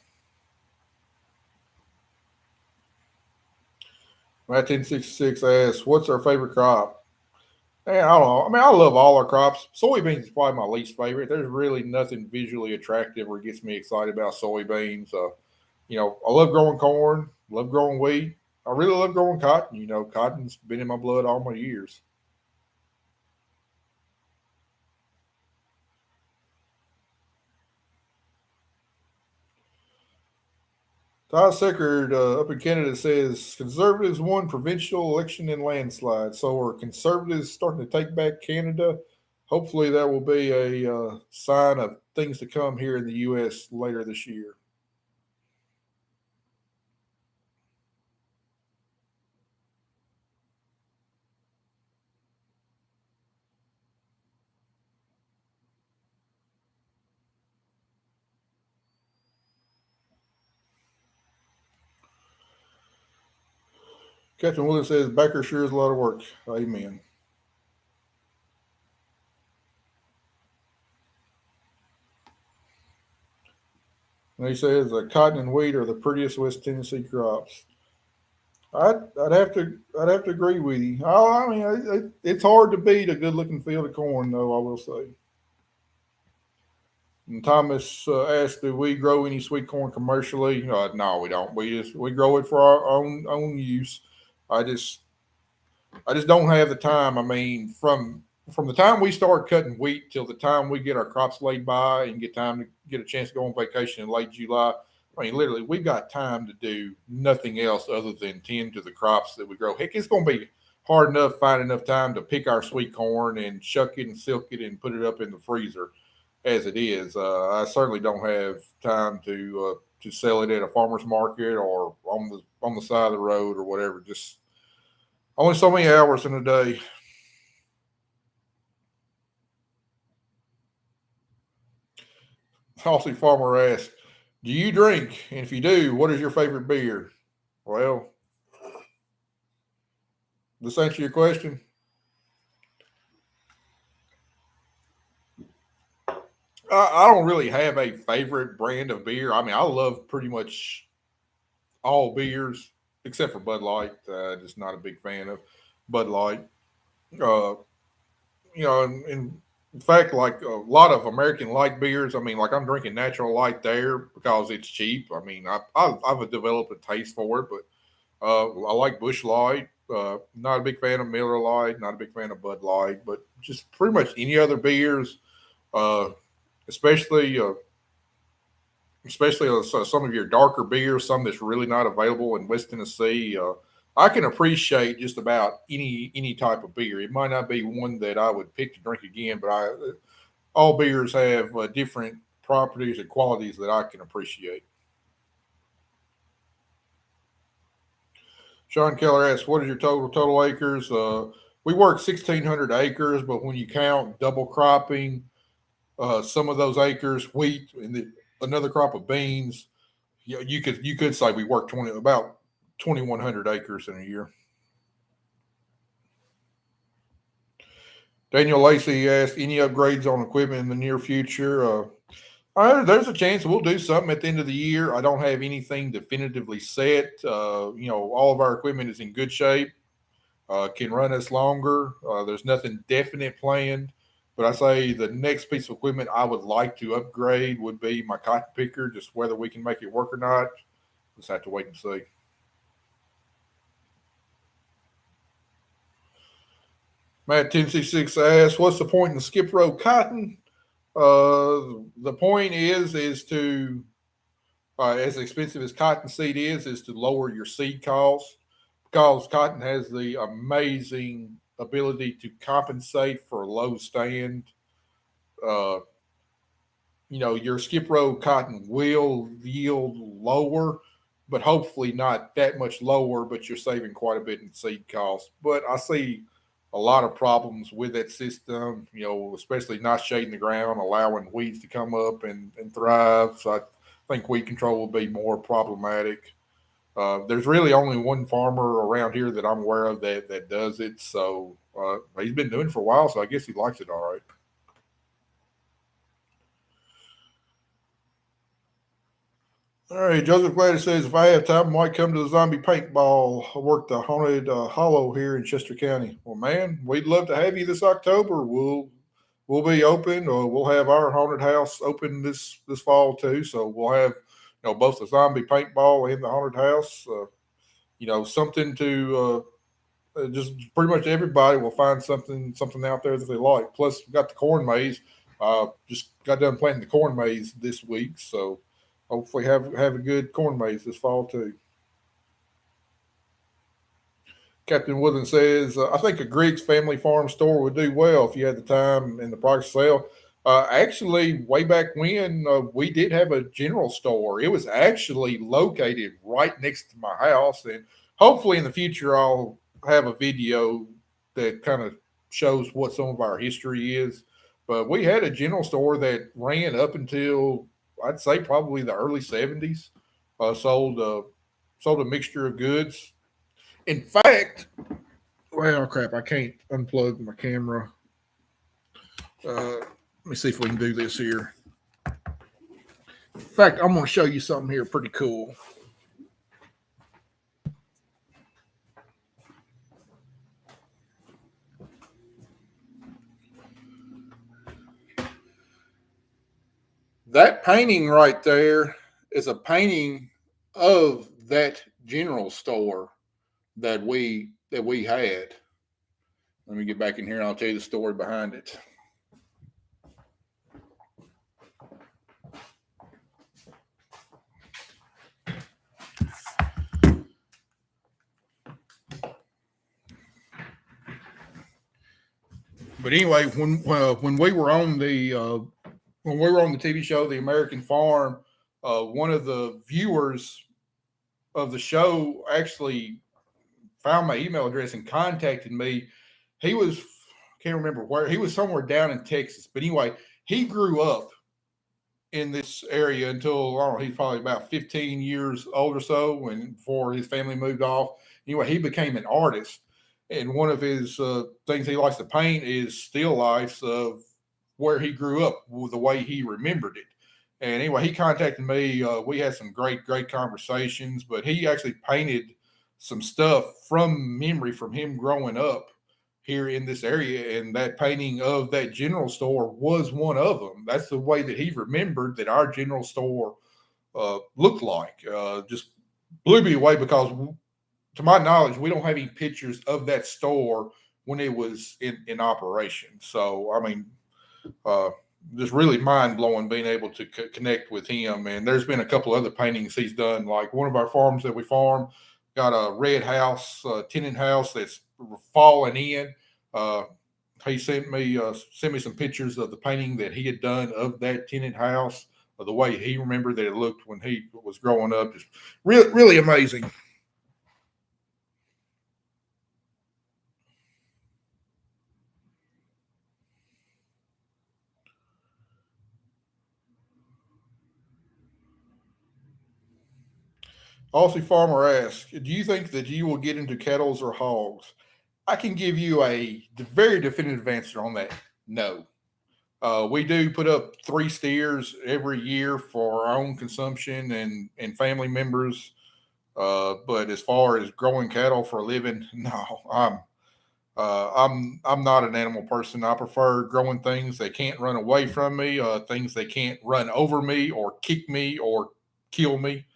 Matt 1066 asks, "What's our favorite crop?" Man, I don't know. I mean, I love all our crops. Soybeans is probably my least favorite. There's really nothing visually attractive or gets me excited about soybeans. I love growing corn, love growing wheat. I really love growing cotton. Cotton's been in my blood all my years. Todd Seckard up in Canada says conservatives won provincial election in landslide. So are conservatives starting to take back Canada? Hopefully, that will be a sign of things to come here in the U.S. later this year. Captain Willis says Baker sure is a lot of work. Amen. And he says cotton and wheat are the prettiest West Tennessee crops. I'd have to agree with you. I mean, it's hard to beat a good looking field of corn, though. I will say. And Thomas asked, "Do we grow any sweet corn commercially?" No, we don't. We grow it for our own use. I just I just don't have the time. I mean, from the time we start cutting wheat till the time we get our crops laid by and get time to get a chance to go on vacation in late July. I mean, literally, we've got time to do nothing else other than tend to the crops that we grow. Heck, it's going to be hard enough finding enough time to pick our sweet corn and shuck it and silk it and put it up in the freezer as it is. I certainly don't have time to sell it at a farmer's market or on the side of the road or whatever. Just only so many hours in a day. Saucy Farmer asks, "Do you drink? And if you do, what is your favorite beer?" Well, this answer your question. I don't really have a favorite brand of beer. I mean, I love pretty much all beers. except for Bud Light. Just not a big fan of Bud Light. Uh, in fact, like a lot of American light beers, I mean, like I'm drinking natural light there because it's cheap. I mean, I've developed a taste for it, but I like Bush Light. Not a big fan of Miller Light. Not a big fan of Bud Light, but just pretty much any other beers, uh, especially some of your darker beers, some that's really not available in West Tennessee. I can appreciate just about any type of beer. It might not be one that I would pick to drink again, but all beers have different properties and qualities that I can appreciate. Sean Keller asks, "What is your total acres?" We work 1,600 acres, but when you count double cropping, some of those acres wheat and another crop of beans, you could say we work about 2,100 acres in a year. Daniel Lacey asked, "Any upgrades on equipment in the near future?" There's a chance we'll do something at the end of the year. I don't have anything definitively set. All of our equipment is in good shape, can run us longer. There's nothing definite planned, but I say the next piece of equipment I would like to upgrade would be my cotton picker. Just whether we can make it work or not, just have to wait and see. Matt 1066 asks, "What's the point in the skip row cotton?" The point is to as expensive as cottonseed is to lower your seed costs because cotton has the amazing ability to compensate for low stand. Uh, your skip row cotton will yield lower, but hopefully not that much lower, but you're saving quite a bit in seed costs. But I see a lot of problems with that system, especially not shading the ground, allowing weeds to come up and thrive. So I think weed control will be more problematic. There's really only one farmer around here that I'm aware of that does it. So he's been doing it for a while, so I guess he likes it all right. All right, Joseph Gladys says, "If I have time, I might come to the zombie paintball. I work the haunted hollow here in Chester County." Well, man, we'd love to have you this October. We'll be open. We'll have our haunted house open this fall too. So we'll have both the zombie paintball and the haunted house. Something to just pretty much everybody will find something out there that they like. Plus, we got the corn maze. Just got done planting the corn maze this week, so hopefully have a good corn maze this fall too. Captain Woodland says, "I think a Griggs Family Farm store would do well if you had the time and the price sale." Actually, way back when, we did have a general store. It was actually located right next to my house, and hopefully in the future I'll have a video that kind of shows what some of our history is. But we had a general store that ran up until I'd say probably the early '70s. Sold a mixture of goods. In fact, well, crap, I can't unplug my camera. Let me see if we can do this here. In fact, I'm going to show you something here pretty cool. That painting right there is a painting of that general store that we had. Let me get back in here and I'll tell you the story behind it. But anyway, when we were on the TV show The American Farm, one of the viewers of the show actually found my email address and contacted me. He was, can't remember where, he was somewhere down in Texas. But anyway, he grew up in this area until, I don't know, he's probably about 15 years old or so, and before his family moved off. Anyway, he became an artist. And one of his things he likes to paint is still lifes of where he grew up, the way he remembered it. And anyway, he contacted me. We had some great conversations, but he actually painted some stuff from memory from him growing up here in this area, and that painting of that general store was one of them. That's the way that he remembered that our general store looked like. Just blew me away because, to my knowledge, we don't have any pictures of that store when it was in operation. So, I mean, just really mind blowing being able to connect with him. And there's been a couple other paintings he's done. Like one of our farms that we farm got a red house, tenant house that's falling in. He sent me some pictures of the painting that he had done of that tenant house, of the way he remembered that it looked when he was growing up. Just really, really amazing. Aussie Farmer asks, do you think that you will get into kettles or hogs? I can give you a very definitive answer on that. No. We do put up 3 steers every year for our own consumption and family members. But as far as growing cattle for a living, no. I'm not an animal person. I prefer growing things that can't run away from me, things that can't run over me or kick me or kill me.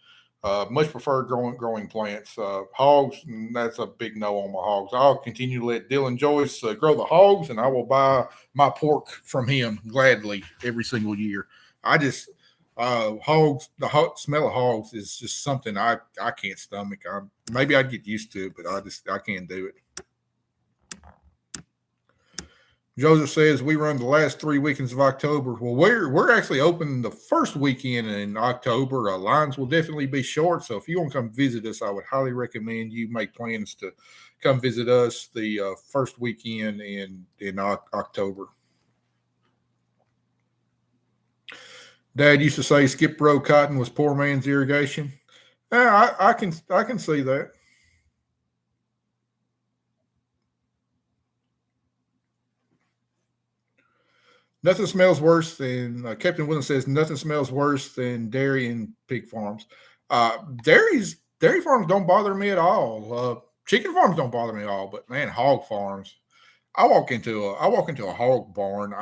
Much prefer growing plants. Hogs, that's a big no on my hogs. I'll continue to let Dylan Joyce grow the hogs, and I will buy my pork from him gladly every single year. I just hogs, the smell of hogs is just something I can't stomach. Maybe I'd get used to it, but I can't do it. Joseph says we run the last 3 weekends of October. Well, we're actually open the first weekend in October. Lines will definitely be short, so if you want to come visit us, I would highly recommend you make plans to come visit us the first weekend in October. Dad used to say skip row cotton was poor man's irrigation. I can see that. Nothing smells worse than Captain Williams says. Nothing smells worse than dairy and pig farms. Dairy farms don't bother me at all. Chicken farms don't bother me at all. But man, hog farms. I walk into a hog barn.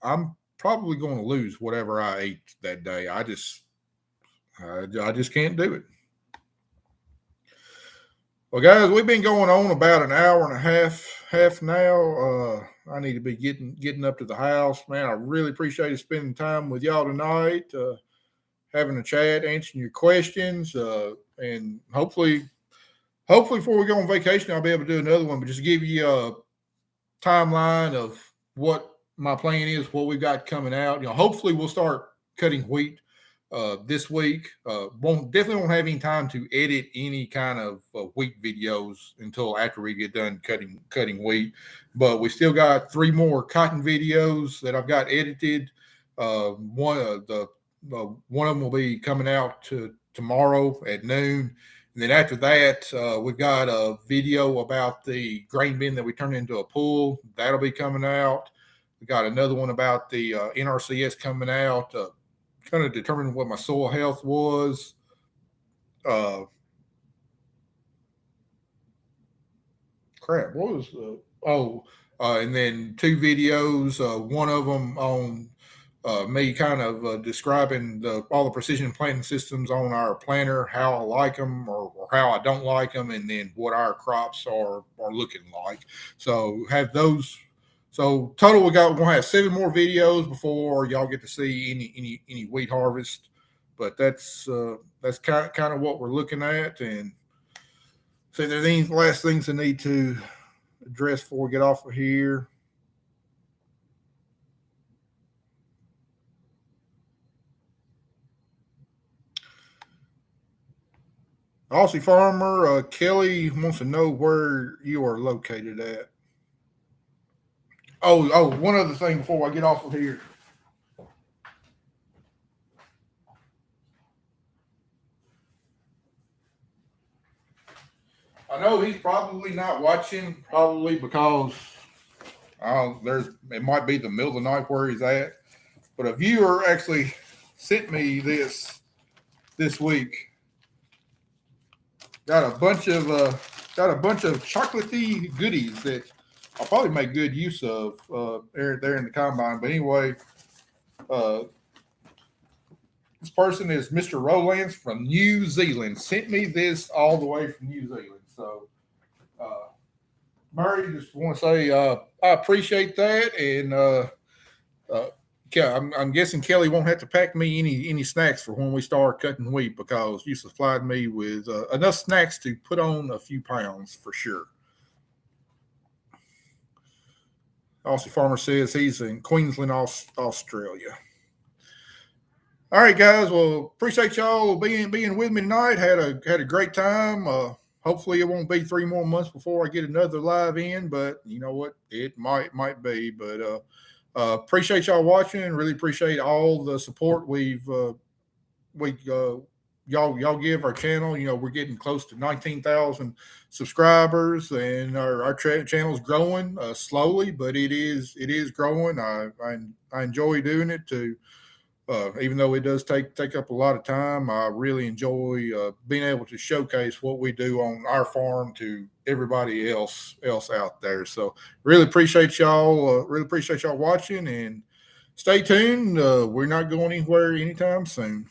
I'm probably going to lose whatever I ate that day. I just can't do it. Well, guys, we've been going on about an hour and a half now. I need to be getting up to the house, man. I really appreciate spending time with y'all tonight, having a chat, answering your questions, and hopefully before we go on vacation, I'll be able to do another one. But just to give you a timeline of what my plan is, what we've got coming out. Hopefully we'll start cutting wheat this week. Definitely won't have any time to edit any kind of wheat videos until after we get done cutting wheat. But we still got 3 more cotton videos that I've got edited. One of them will be coming out tomorrow at noon. And then after that, we've got a video about the grain bin that we turned into a pool. That'll be coming out. We got another one about the NRCS coming out. Kind of determine what my soil health was. What was and then 2 videos. One of them on me kind of describing all the precision planting systems on our planter, how I like them or how I don't like them, and then what our crops are looking like. So have those. So total, we'll have 7 more videos before y'all get to see any wheat harvest. But that's kind of what we're looking at. And so there's any last things I need to address before we get off of here. Aussie Farmer Kelly wants to know where you are located at. Oh, one other thing before I get off of here. I know he's probably not watching, probably because it might be the middle of the night where he's at. But a viewer actually sent me this week. got a bunch of chocolatey goodies that I'll probably make good use of there in the combine. But anyway, this person is Mr. Rowlands from New Zealand. Sent me this all the way from New Zealand. So, Murray, just want to say I appreciate that, and I'm guessing Kelly won't have to pack me any snacks for when we start cutting wheat because you supplied me with enough snacks to put on a few pounds for sure. Aussie Farmer says he's in Queensland, Australia. All right, guys. Well, appreciate y'all being with me tonight. Had a great time. Hopefully, it won't be 3 more months before I get another live in, but you know what? It might be. But appreciate y'all watching. Really appreciate all the support y'all give our channel. You know, we're getting close to 19,000 subscribers, and our channel's growing slowly, but it is growing. I enjoy doing it too. Even though it does take up a lot of time, I really enjoy being able to showcase what we do on our farm to everybody else out there. So really appreciate y'all. Really appreciate y'all watching, and stay tuned. We're not going anywhere anytime soon.